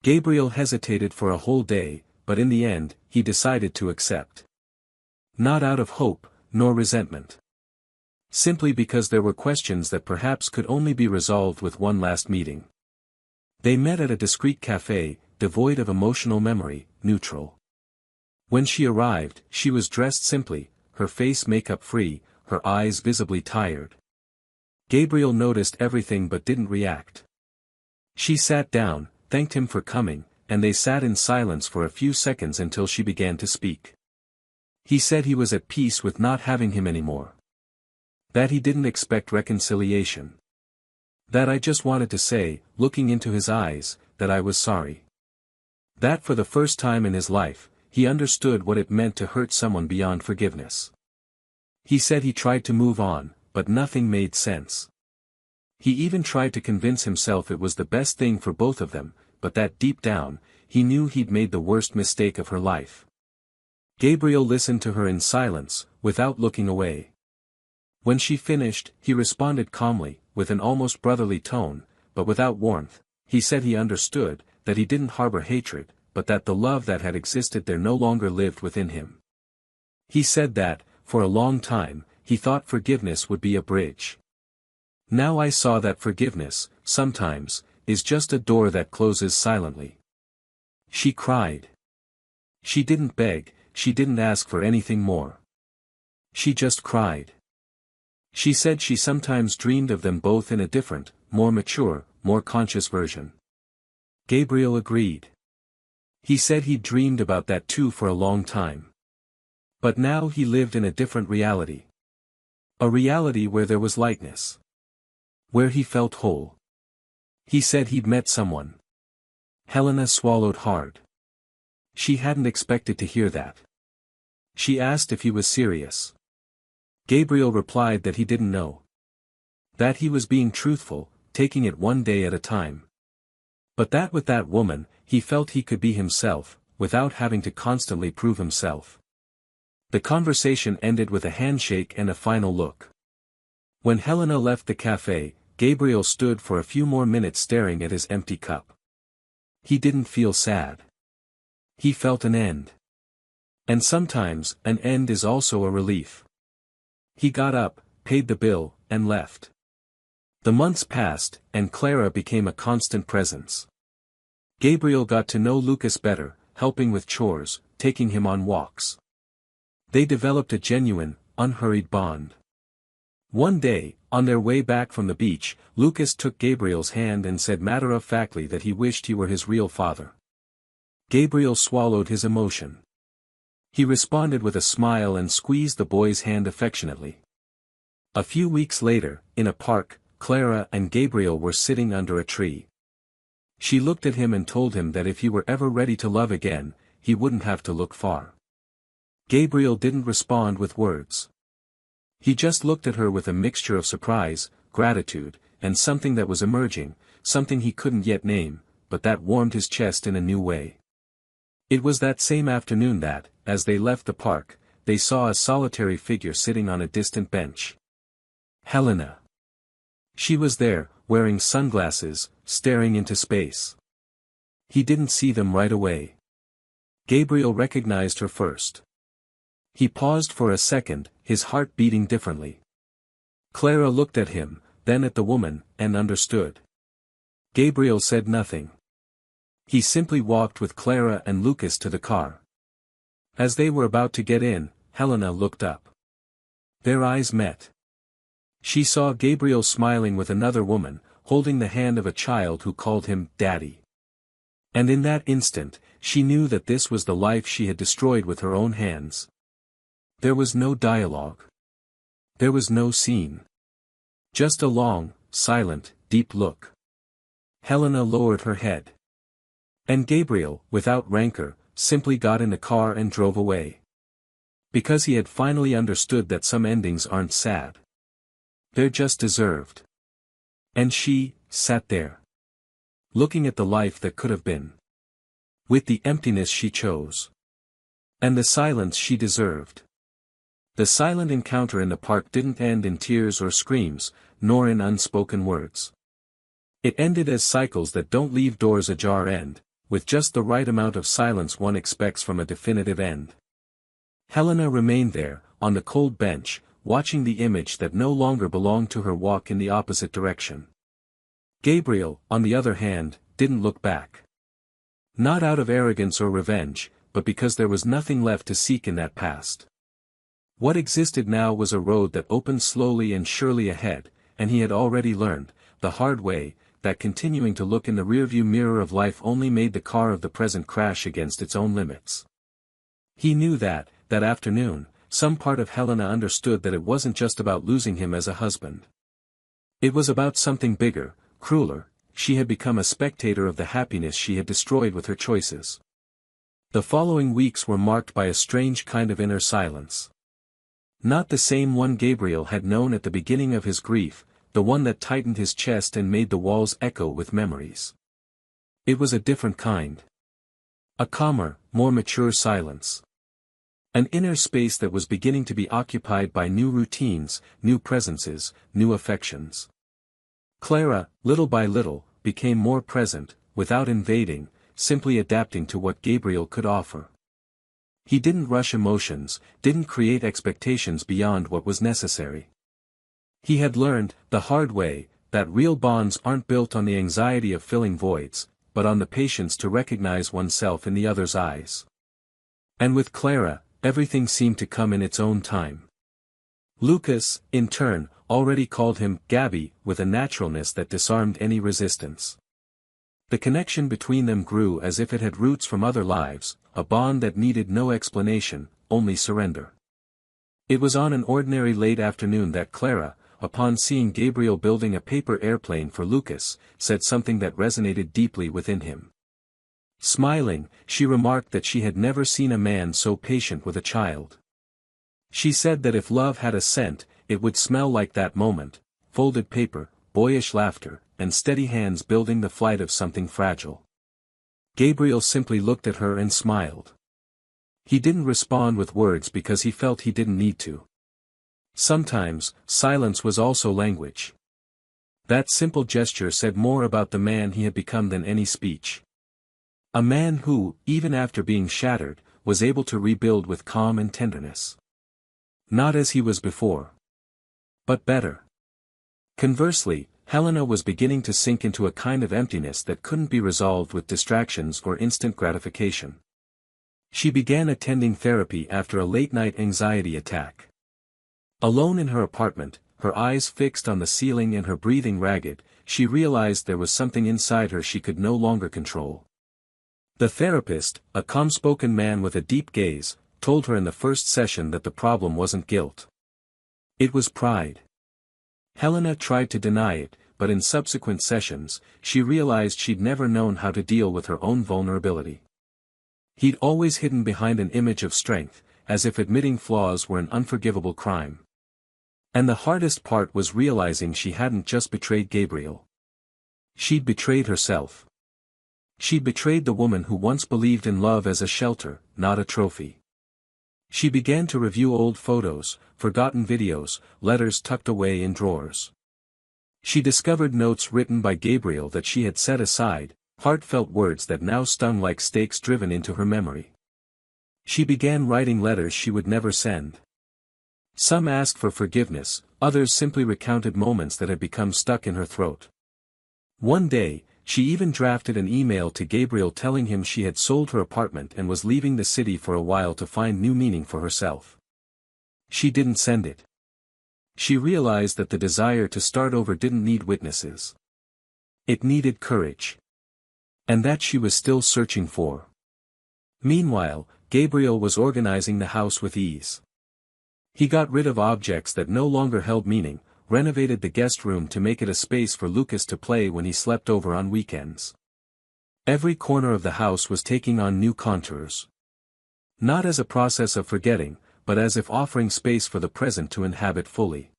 Speaker 1: Gabriel hesitated for a whole day, but in the end, he decided to accept. Not out of hope, nor resentment. Simply because there were questions that perhaps could only be resolved with one last meeting. They met at a discreet cafe, devoid of emotional memory, neutral. When she arrived, she was dressed simply, her face makeup free, her eyes visibly tired. Gabriel noticed everything but didn't react. She sat down, thanked him for coming, and they sat in silence for a few seconds until she began to speak. He said he was at peace with not having him anymore. That he didn't expect reconciliation. That I just wanted to say, looking into his eyes, that I was sorry. That for the first time in his life, he understood what it meant to hurt someone beyond forgiveness. He said he tried to move on, but nothing made sense. He even tried to convince himself it was the best thing for both of them, but that deep down, he knew he'd made the worst mistake of her life. Gabriel listened to her in silence, without looking away. When she finished, he responded calmly, with an almost brotherly tone, but without warmth. He said he understood, that he didn't harbor hatred, but that the love that had existed there no longer lived within him. He said that, for a long time, he thought forgiveness would be a bridge. Now I saw that forgiveness, sometimes, is just a door that closes silently. She cried. She didn't beg, she didn't ask for anything more. She just cried. She said she sometimes dreamed of them both in a different, more mature, more conscious version. Gabriel agreed. He said he'd dreamed about that too for a long time. But now he lived in a different reality. A reality where there was lightness. Where he felt whole. He said he'd met someone. Helena swallowed hard. She hadn't expected to hear that. She asked if he was serious. Gabriel replied that he didn't know. That he was being truthful, taking it one day at a time. But that with that woman, he felt he could be himself, without having to constantly prove himself. The conversation ended with a handshake and a final look. When Helena left the cafe, Gabriel stood for a few more minutes staring at his empty cup. He didn't feel sad. He felt an end. And sometimes, an end is also a relief. He got up, paid the bill, and left. The months passed, and Clara became a constant presence. Gabriel got to know Lucas better, helping with chores, taking him on walks. They developed a genuine, unhurried bond. One day, on their way back from the beach, Lucas took Gabriel's hand and said matter-of-factly that he wished he were his real father. Gabriel swallowed his emotion. He responded with a smile and squeezed the boy's hand affectionately. A few weeks later, in a park, Clara and Gabriel were sitting under a tree. She looked at him and told him that if he were ever ready to love again, he wouldn't have to look far. Gabriel didn't respond with words. He just looked at her with a mixture of surprise, gratitude, and something that was emerging, something he couldn't yet name, but that warmed his chest in a new way. It was that same afternoon that, as they left the park, they saw a solitary figure sitting on a distant bench. Helena. She was there, wearing sunglasses, staring into space. He didn't see them right away. Gabriel recognized her first. He paused for a second, his heart beating differently. Clara looked at him, then at the woman, and understood. Gabriel said nothing. He simply walked with Clara and Lucas to the car. As they were about to get in, Helena looked up. Their eyes met. She saw Gabriel smiling with another woman, holding the hand of a child who called him Daddy. And in that instant, she knew that this was the life she had destroyed with her own hands. There was no dialogue. There was no scene. Just a long, silent, deep look. Helena lowered her head. And Gabriel, without rancor, simply got in the car and drove away. Because he had finally understood that some endings aren't sad. They're just deserved. And she sat there. Looking at the life that could have been. with the emptiness she chose. And the silence she deserved. The silent encounter in the park didn't end in tears or screams, nor in unspoken words. It ended as cycles that don't leave doors ajar end, with just the right amount of silence one expects from a definitive end. Helena remained there, on the cold bench, watching the image that no longer belonged to her walk in the opposite direction. Gabriel, on the other hand, didn't look back. Not out of arrogance or revenge, but because there was nothing left to seek in that past. What existed now was a road that opened slowly and surely ahead, and he had already learned, the hard way, that continuing to look in the rearview mirror of life only made the car of the present crash against its own limits. He knew that afternoon, some part of Helena understood that it wasn't just about losing him as a husband. It was about something bigger, crueler. She had become a spectator of the happiness she had destroyed with her choices. The following weeks were marked by a strange kind of inner silence. Not the same one Gabriel had known at the beginning of his grief, the one that tightened his chest and made the walls echo with memories. It was a different kind. A calmer, more mature silence. An inner space that was beginning to be occupied by new routines, new presences, new affections. Clara, little by little, became more present, without invading, simply adapting to what Gabriel could offer. He didn't rush emotions, didn't create expectations beyond what was necessary. He had learned, the hard way, that real bonds aren't built on the anxiety of filling voids, but on the patience to recognize oneself in the other's eyes. And with Clara, everything seemed to come in its own time. Lucas, in turn, already called him Gabby with a naturalness that disarmed any resistance. The connection between them grew as if it had roots from other lives, a bond that needed no explanation, only surrender. It was on an ordinary late afternoon that Clara, upon seeing Gabriel building a paper airplane for Lucas, said something that resonated deeply within him. Smiling, she remarked that she had never seen a man so patient with a child. She said that if love had a scent, it would smell like that moment: folded paper, boyish laughter, and steady hands building the flight of something fragile. Gabriel simply looked at her and smiled. He didn't respond with words because he felt he didn't need to. Sometimes, silence was also language. That simple gesture said more about the man he had become than any speech. A man who, even after being shattered, was able to rebuild with calm and tenderness. Not as he was before, but better. Conversely, Helena was beginning to sink into a kind of emptiness that couldn't be resolved with distractions or instant gratification. She began attending therapy after a late-night anxiety attack. Alone in her apartment, her eyes fixed on the ceiling and her breathing ragged, she realized there was something inside her she could no longer control. The therapist, a calm-spoken man with a deep gaze, told her in the first session that the problem wasn't guilt. It was pride. Helena tried to deny it, but in subsequent sessions, she realized she'd never known how to deal with her own vulnerability. He'd always hidden behind an image of strength, as if admitting flaws were an unforgivable crime. And the hardest part was realizing she hadn't just betrayed Gabriel. She'd betrayed herself. She'd betrayed the woman who once believed in love as a shelter, not a trophy. She began to review old photos, forgotten videos, letters tucked away in drawers. She discovered notes written by Gabriel that she had set aside, heartfelt words that now stung like stakes driven into her memory. She began writing letters she would never send. Some asked for forgiveness, others simply recounted moments that had become stuck in her throat. One day, she even drafted an email to Gabriel telling him she had sold her apartment and was leaving the city for a while to find new meaning for herself. She didn't send it. She realized that the desire to start over didn't need witnesses. It needed courage. And that she was still searching for. Meanwhile, Gabriel was organizing the house with ease. He got rid of objects that no longer held meaning, renovated the guest room to make it a space for Lucas to play when he slept over on weekends. Every corner of the house was taking on new contours. Not as a process of forgetting, but as if offering space for the present to inhabit fully.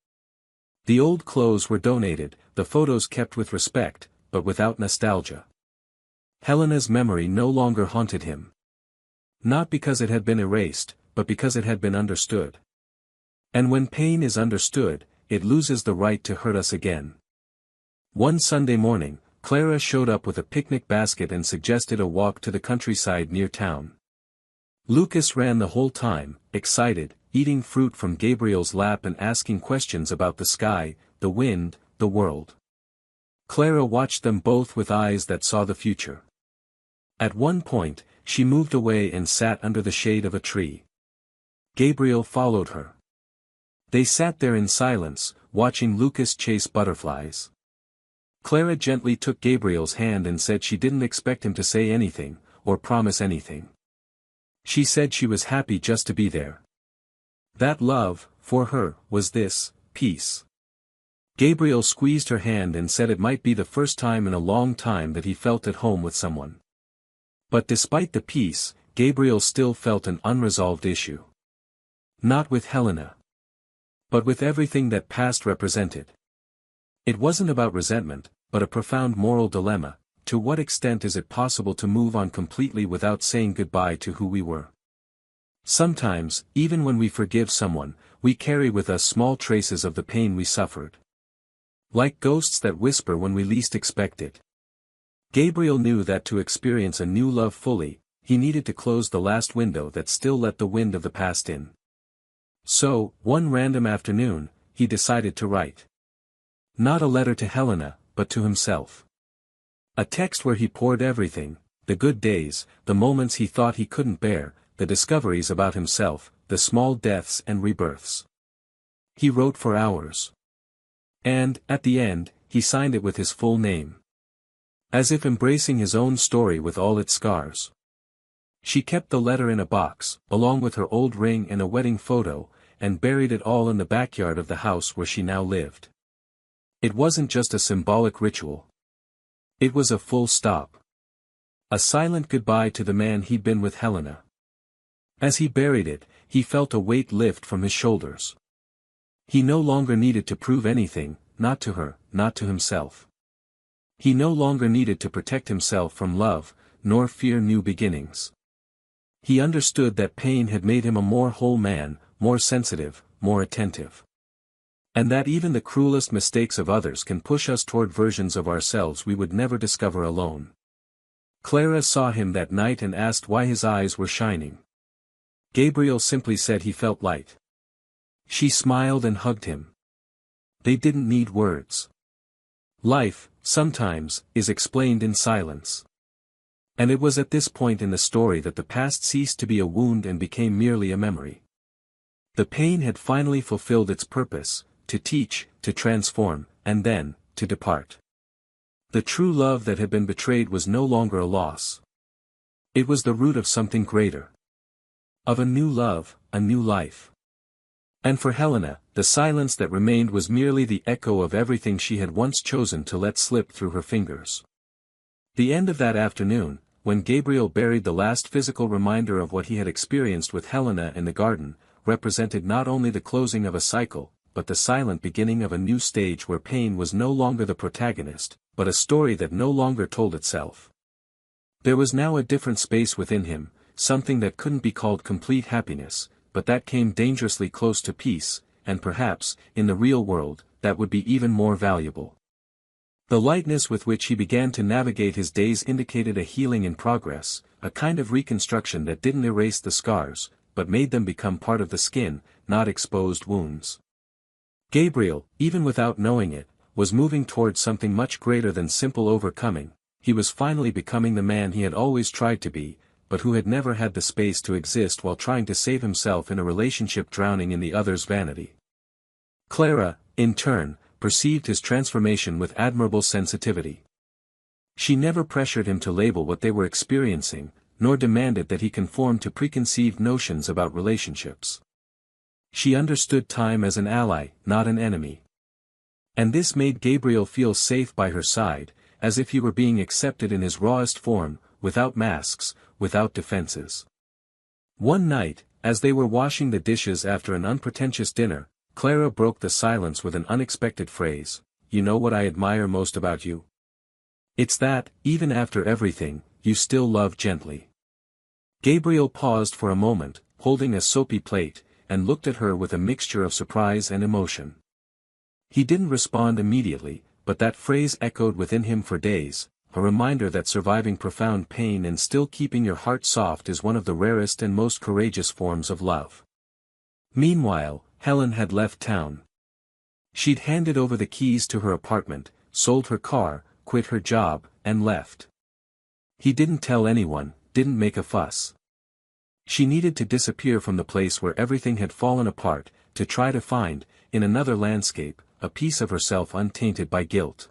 Speaker 1: The old clothes were donated, the photos kept with respect, but without nostalgia. Helena's memory no longer haunted him. Not because it had been erased, but because it had been understood. And when pain is understood, it loses the right to hurt us again. One Sunday morning, Clara showed up with a picnic basket and suggested a walk to the countryside near town. Lucas ran the whole time, excited, eating fruit from Gabriel's lap and asking questions about the sky, the wind, the world. Clara watched them both with eyes that saw the future. At one point, she moved away and sat under the shade of a tree. Gabriel followed her. They sat there in silence, watching Lucas chase butterflies. Clara gently took Gabriel's hand and said she didn't expect him to say anything, or promise anything. She said she was happy just to be there. That love, for her, was this, peace. Gabriel squeezed her hand and said it might be the first time in a long time that he felt at home with someone. But despite the peace, Gabriel still felt an unresolved issue. Not with Helena. But with everything that past represented. It wasn't about resentment, but a profound moral dilemma. To what extent is it possible to move on completely without saying goodbye to who we were? Sometimes, even when we forgive someone, we carry with us small traces of the pain we suffered. Like ghosts that whisper when we least expect it. Gabriel knew that to experience a new love fully, he needed to close the last window that still let the wind of the past in. So, one random afternoon, he decided to write. Not a letter to Helena, but to himself. A text where he poured everything, the good days, the moments he thought he couldn't bear, the discoveries about himself, the small deaths and rebirths. He wrote for hours. And, at the end, he signed it with his full name. As if embracing his own story with all its scars. She kept the letter in a box, along with her old ring and a wedding photo, and buried it all in the backyard of the house where she now lived. It wasn't just a symbolic ritual. It was a full stop. A silent goodbye to the man he'd been with Helena. As he buried it, he felt a weight lift from his shoulders. He no longer needed to prove anything, not to her, not to himself. He no longer needed to protect himself from love, nor fear new beginnings. He understood that pain had made him a more whole man, more sensitive, more attentive. And that even the cruelest mistakes of others can push us toward versions of ourselves we would never discover alone. Clara saw him that night and asked why his eyes were shining. Gabriel simply said he felt light. She smiled and hugged him. They didn't need words. Life, sometimes, is explained in silence. And it was at this point in the story that the past ceased to be a wound and became merely a memory. The pain had finally fulfilled its purpose, to teach, to transform, and then, to depart. The true love that had been betrayed was no longer a loss. It was the root of something greater. Of a new love, a new life. And for Helena, the silence that remained was merely the echo of everything she had once chosen to let slip through her fingers. The end of that afternoon, when Gabriel buried the last physical reminder of what he had experienced with Helena in the garden, represented not only the closing of a cycle, but the silent beginning of a new stage where pain was no longer the protagonist, but a story that no longer told itself. There was now a different space within him, something that couldn't be called complete happiness, but that came dangerously close to peace, and perhaps, in the real world, that would be even more valuable. The lightness with which he began to navigate his days indicated a healing in progress, a kind of reconstruction that didn't erase the scars, but made them become part of the skin, not exposed wounds. Gabriel, even without knowing it, was moving towards something much greater than simple overcoming. He was finally becoming the man he had always tried to be, but who had never had the space to exist while trying to save himself in a relationship drowning in the other's vanity. Clara, in turn, perceived his transformation with admirable sensitivity. She never pressured him to label what they were experiencing, nor demanded that he conform to preconceived notions about relationships. She understood time as an ally, not an enemy. And this made Gabriel feel safe by her side, as if he were being accepted in his rawest form, without masks, without defenses. One night, as they were washing the dishes after an unpretentious dinner, Clara broke the silence with an unexpected phrase, "You know what I admire most about you? It's that, even after everything, you still love gently. Gabriel paused for a moment, holding a soapy plate, and looked at her with a mixture of surprise and emotion. He didn't respond immediately, but that phrase echoed within him for days, a reminder that surviving profound pain and still keeping your heart soft is one of the rarest and most courageous forms of love. Meanwhile, Helen had left town. She'd handed over the keys to her apartment, sold her car, quit her job, and left. He didn't tell anyone, didn't make a fuss. She needed to disappear from the place where everything had fallen apart, to try to find, in another landscape, a piece of herself untainted by guilt.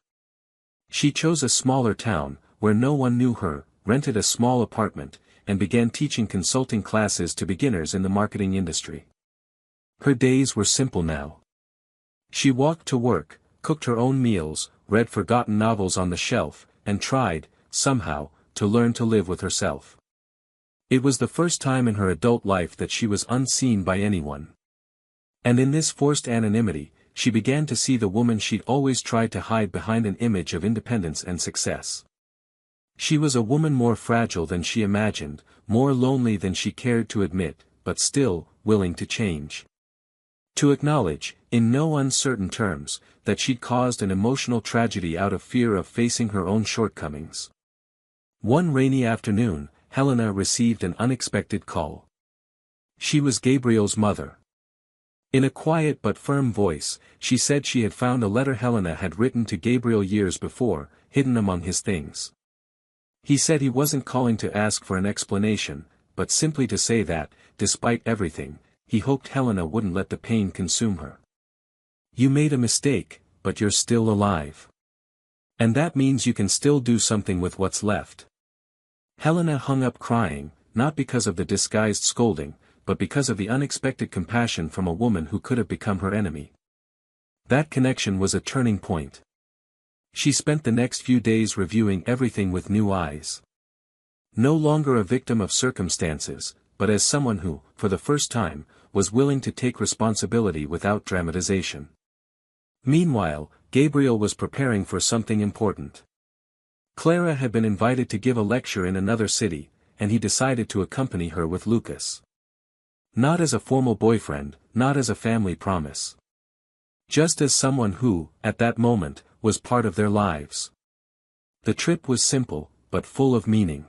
Speaker 1: She chose a smaller town, where no one knew her, rented a small apartment, and began teaching consulting classes to beginners in the marketing industry. Her days were simple now. She walked to work, cooked her own meals, read forgotten novels on the shelf, and tried, somehow, to learn to live with herself. It was the first time in her adult life that she was unseen by anyone. And in this forced anonymity, she began to see the woman she'd always tried to hide behind an image of independence and success. She was a woman more fragile than she imagined, more lonely than she cared to admit, but still, willing to change. To acknowledge, in no uncertain terms, that she'd caused an emotional tragedy out of fear of facing her own shortcomings. One rainy afternoon, Helena received an unexpected call. She was Gabriel's mother. In a quiet but firm voice, she said she had found a letter Helena had written to Gabriel years before, hidden among his things. He said he wasn't calling to ask for an explanation, but simply to say that, despite everything, he hoped Helena wouldn't let the pain consume her. You made a mistake, but you're still alive. And that means you can still do something with what's left. Helena hung up crying, not because of the disguised scolding, but because of the unexpected compassion from a woman who could have become her enemy. That connection was a turning point. She spent the next few days reviewing everything with new eyes. No longer a victim of circumstances, but as someone who, for the first time, was willing to take responsibility without dramatization. Meanwhile, Gabriel was preparing for something important. Clara had been invited to give a lecture in another city, and he decided to accompany her with Lucas. Not as a formal boyfriend, not as a family promise. Just as someone who, at that moment, was part of their lives. The trip was simple, but full of meaning.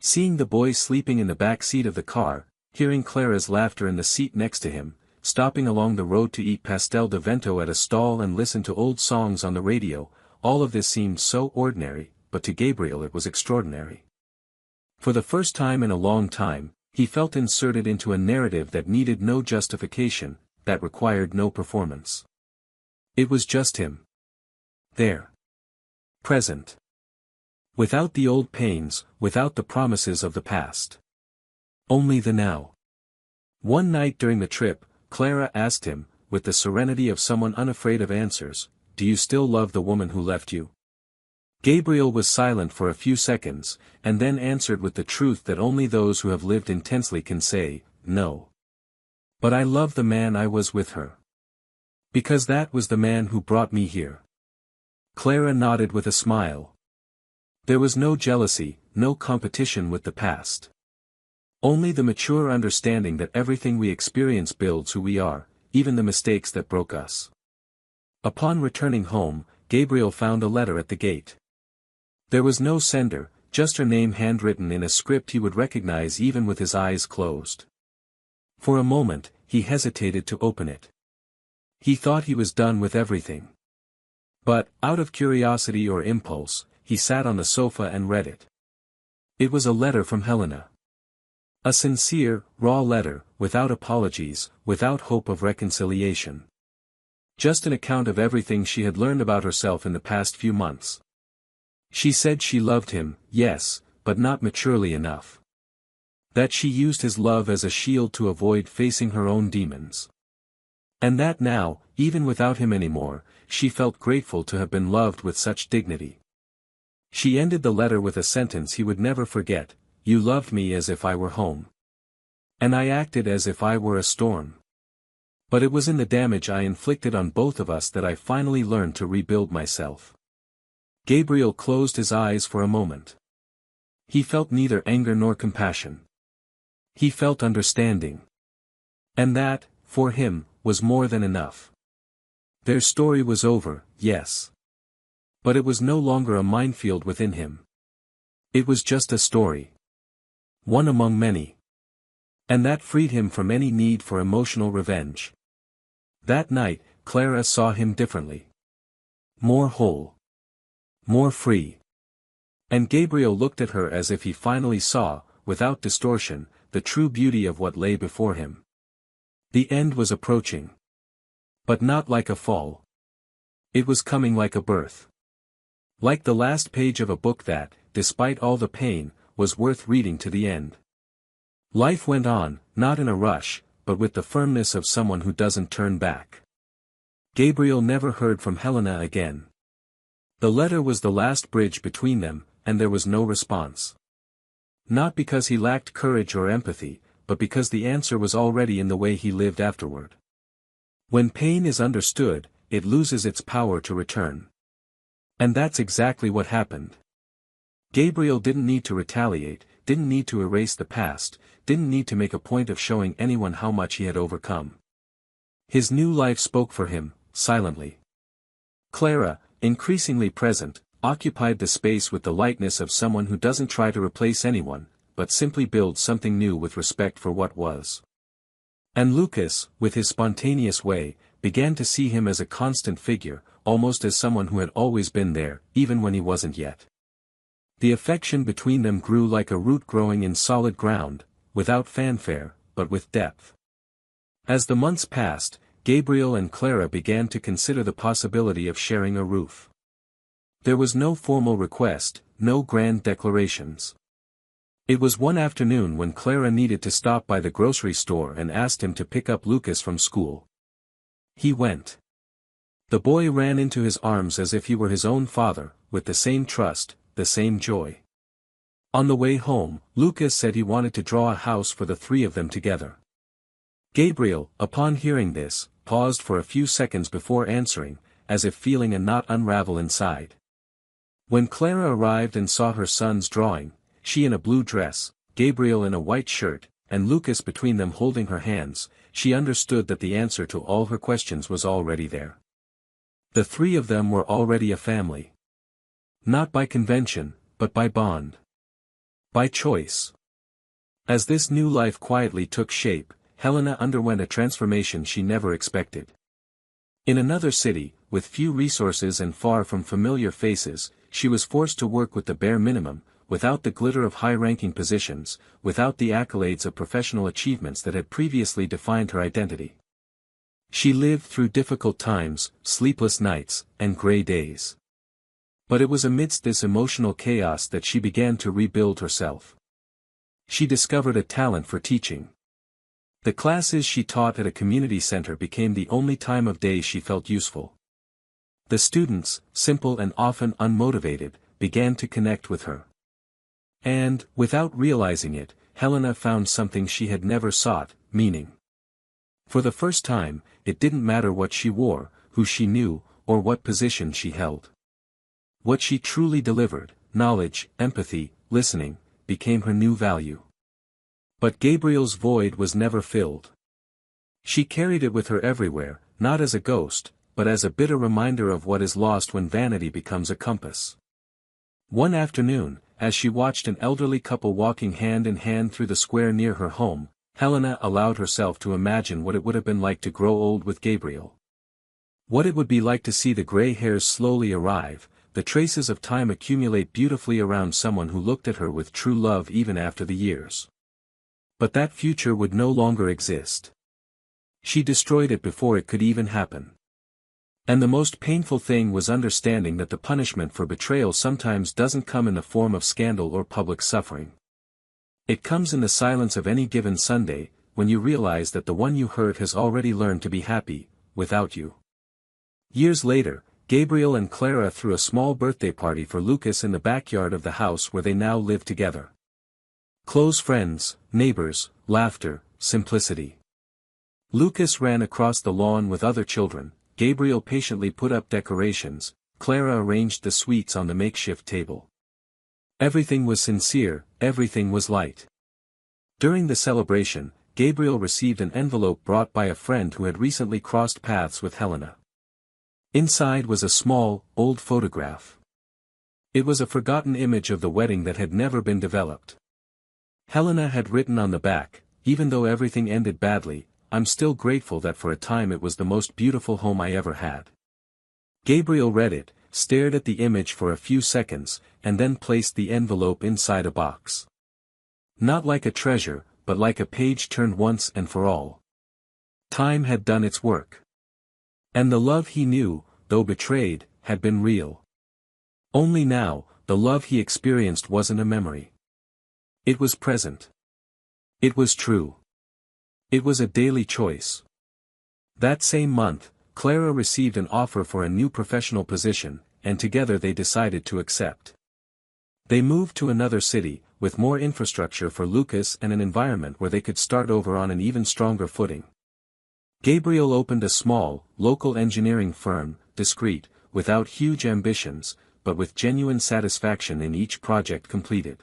Speaker 1: Seeing the boy sleeping in the back seat of the car, hearing Clara's laughter in the seat next to him, stopping along the road to eat pastel de vento at a stall and listen to old songs on the radio, all of this seemed so ordinary, but to Gabriel it was extraordinary. For the first time in a long time, he felt inserted into a narrative that needed no justification, that required no performance. It was just him. There. Present. Without the old pains, without the promises of the past. Only the now. One night during the trip, Clara asked him, with the serenity of someone unafraid of answers, "Do you still love the woman who left you?" Gabriel was silent for a few seconds, and then answered with the truth that only those who have lived intensely can say, "No. But I love the man I was with her. Because that was the man who brought me here." Clara nodded with a smile. There was no jealousy, no competition with the past. Only the mature understanding that everything we experience builds who we are, even the mistakes that broke us. Upon returning home, Gabriel found a letter at the gate. There was no sender, just her name handwritten in a script he would recognize even with his eyes closed. For a moment, he hesitated to open it. He thought he was done with everything. But, out of curiosity or impulse, he sat on the sofa and read it. It was a letter from Helena. A sincere, raw letter, without apologies, without hope of reconciliation. Just an account of everything she had learned about herself in the past few months. She said she loved him, yes, but not maturely enough. That she used his love as a shield to avoid facing her own demons. And that now, even without him anymore, she felt grateful to have been loved with such dignity. She ended the letter with a sentence he would never forget: "You loved me as if I were home. And I acted as if I were a storm. But it was in the damage I inflicted on both of us that I finally learned to rebuild myself." Gabriel closed his eyes for a moment. He felt neither anger nor compassion. He felt understanding. And that, for him, was more than enough. Their story was over, yes. But it was no longer a minefield within him. It was just a story. One among many. And that freed him from any need for emotional revenge. That night, Clara saw him differently. More whole. More free. And Gabriel looked at her as if he finally saw, without distortion, the true beauty of what lay before him. The end was approaching. But not like a fall. It was coming like a birth. Like the last page of a book that, despite all the pain, was worth reading to the end. Life went on, not in a rush, but with the firmness of someone who doesn't turn back. Gabriel never heard from Helena again. The letter was the last bridge between them, and there was no response. Not because he lacked courage or empathy, but because the answer was already in the way he lived afterward. When pain is understood, it loses its power to return. And that's exactly what happened. Gabriel didn't need to retaliate, didn't need to erase the past, didn't need to make a point of showing anyone how much he had overcome. His new life spoke for him, silently. Clara, increasingly present, occupied the space with the lightness of someone who doesn't try to replace anyone, but simply builds something new with respect for what was. And Lucas, with his spontaneous way, began to see him as a constant figure, almost as someone who had always been there, even when he wasn't yet. The affection between them grew like a root growing in solid ground, without fanfare, but with depth. As the months passed, Gabriel and Clara began to consider the possibility of sharing a roof. There was no formal request, no grand declarations. It was one afternoon when Clara needed to stop by the grocery store and asked him to pick up Lucas from school. He went. The boy ran into his arms as if he were his own father, with the same trust, the same joy. On the way home, Lucas said he wanted to draw a house for the three of them together. Gabriel, upon hearing this, paused for a few seconds before answering, as if feeling a knot unravel inside. When Clara arrived and saw her son's drawing, she in a blue dress, Gabriel in a white shirt, and Lucas between them holding her hands, she understood that the answer to all her questions was already there. The three of them were already a family. Not by convention, but by bond. By choice. As this new life quietly took shape, Helena underwent a transformation she never expected. In another city, with few resources and far from familiar faces, she was forced to work with the bare minimum, without the glitter of high-ranking positions, without the accolades of professional achievements that had previously defined her identity. She lived through difficult times, sleepless nights, and gray days. But it was amidst this emotional chaos that she began to rebuild herself. She discovered a talent for teaching. The classes she taught at a community center became the only time of day she felt useful. The students, simple and often unmotivated, began to connect with her. And, without realizing it, Helena found something she had never sought, meaning. For the first time, it didn't matter what she wore, who she knew, or what position she held. What she truly delivered, knowledge, empathy, listening, became her new value. But Gabriel's void was never filled. She carried it with her everywhere, not as a ghost, but as a bitter reminder of what is lost when vanity becomes a compass. One afternoon, as she watched an elderly couple walking hand in hand through the square near her home, Helena allowed herself to imagine what it would have been like to grow old with Gabriel. What it would be like to see the gray hairs slowly arrive, the traces of time accumulate beautifully around someone who looked at her with true love even after the years. But that future would no longer exist. She destroyed it before it could even happen. And the most painful thing was understanding that the punishment for betrayal sometimes doesn't come in the form of scandal or public suffering. It comes in the silence of any given Sunday, when you realize that the one you hurt has already learned to be happy, without you. Years later, Gabriel and Clara threw a small birthday party for Lucas in the backyard of the house where they now live together. Close friends, neighbors, laughter, simplicity. Lucas ran across the lawn with other children, Gabriel patiently put up decorations, Clara arranged the sweets on the makeshift table. Everything was sincere, everything was light. During the celebration, Gabriel received an envelope brought by a friend who had recently crossed paths with Helena. Inside was a small, old photograph. It was a forgotten image of the wedding that had never been developed. Helena had written on the back, "Even though everything ended badly, I'm still grateful that for a time it was the most beautiful home I ever had." Gabriel read it, stared at the image for a few seconds, and then placed the envelope inside a box. Not like a treasure, but like a page turned once and for all. Time had done its work. And the love he knew, though betrayed, had been real. Only now, the love he experienced wasn't a memory. It was present. It was true. It was a daily choice. That same month, Clara received an offer for a new professional position, and together they decided to accept. They moved to another city, with more infrastructure for Lucas and an environment where they could start over on an even stronger footing. Gabriel opened a small, local engineering firm, discreet, without huge ambitions, but with genuine satisfaction in each project completed.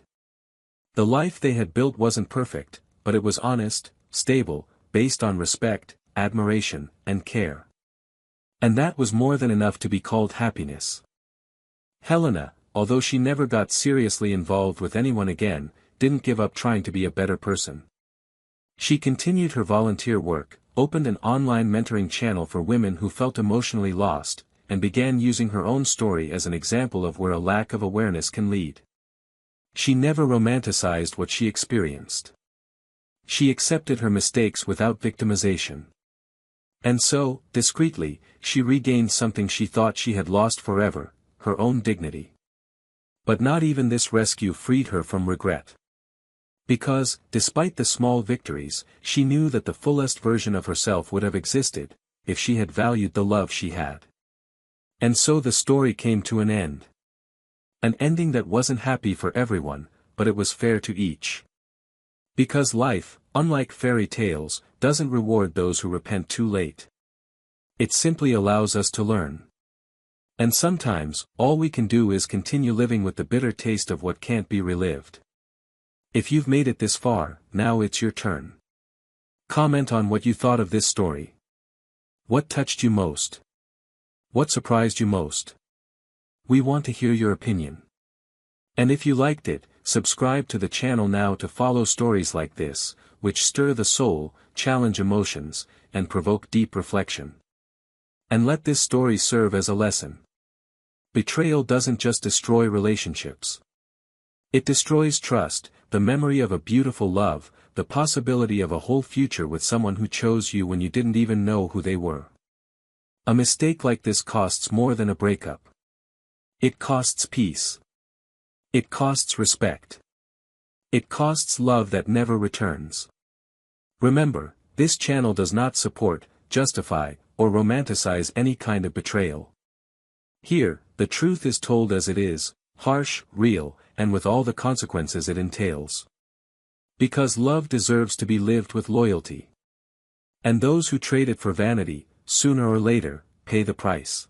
Speaker 1: The life they had built wasn't perfect, but it was honest, stable, based on respect, admiration, and care. And that was more than enough to be called happiness. Helena, although she never got seriously involved with anyone again, didn't give up trying to be a better person. She continued her volunteer work, opened an online mentoring channel for women who felt emotionally lost, and began using her own story as an example of where a lack of awareness can lead. She never romanticized what she experienced. She accepted her mistakes without victimization. And so, discreetly, she regained something she thought she had lost forever, her own dignity. But not even this rescue freed her from regret. Because, despite the small victories, she knew that the fullest version of herself would have existed, if she had valued the love she had. And so the story came to an end. An ending that wasn't happy for everyone, but it was fair to each. Because life, unlike fairy tales, doesn't reward those who repent too late. It simply allows us to learn. And sometimes, all we can do is continue living with the bitter taste of what can't be relived. If you've made it this far, now it's your turn. Comment on what you thought of this story. What touched you most? What surprised you most? We want to hear your opinion. And if you liked it, subscribe to the channel now to follow stories like this, which stir the soul, challenge emotions, and provoke deep reflection. And let this story serve as a lesson. Betrayal doesn't just destroy relationships. It destroys trust, the memory of a beautiful love, the possibility of a whole future with someone who chose you when you didn't even know who they were. A mistake like this costs more than a breakup. It costs peace. It costs respect. It costs love that never returns. Remember, this channel does not support, justify, or romanticize any kind of betrayal. Here, the truth is told as it is, harsh, real, and with all the consequences it entails. Because love deserves to be lived with loyalty. And those who trade it for vanity, sooner or later, pay the price.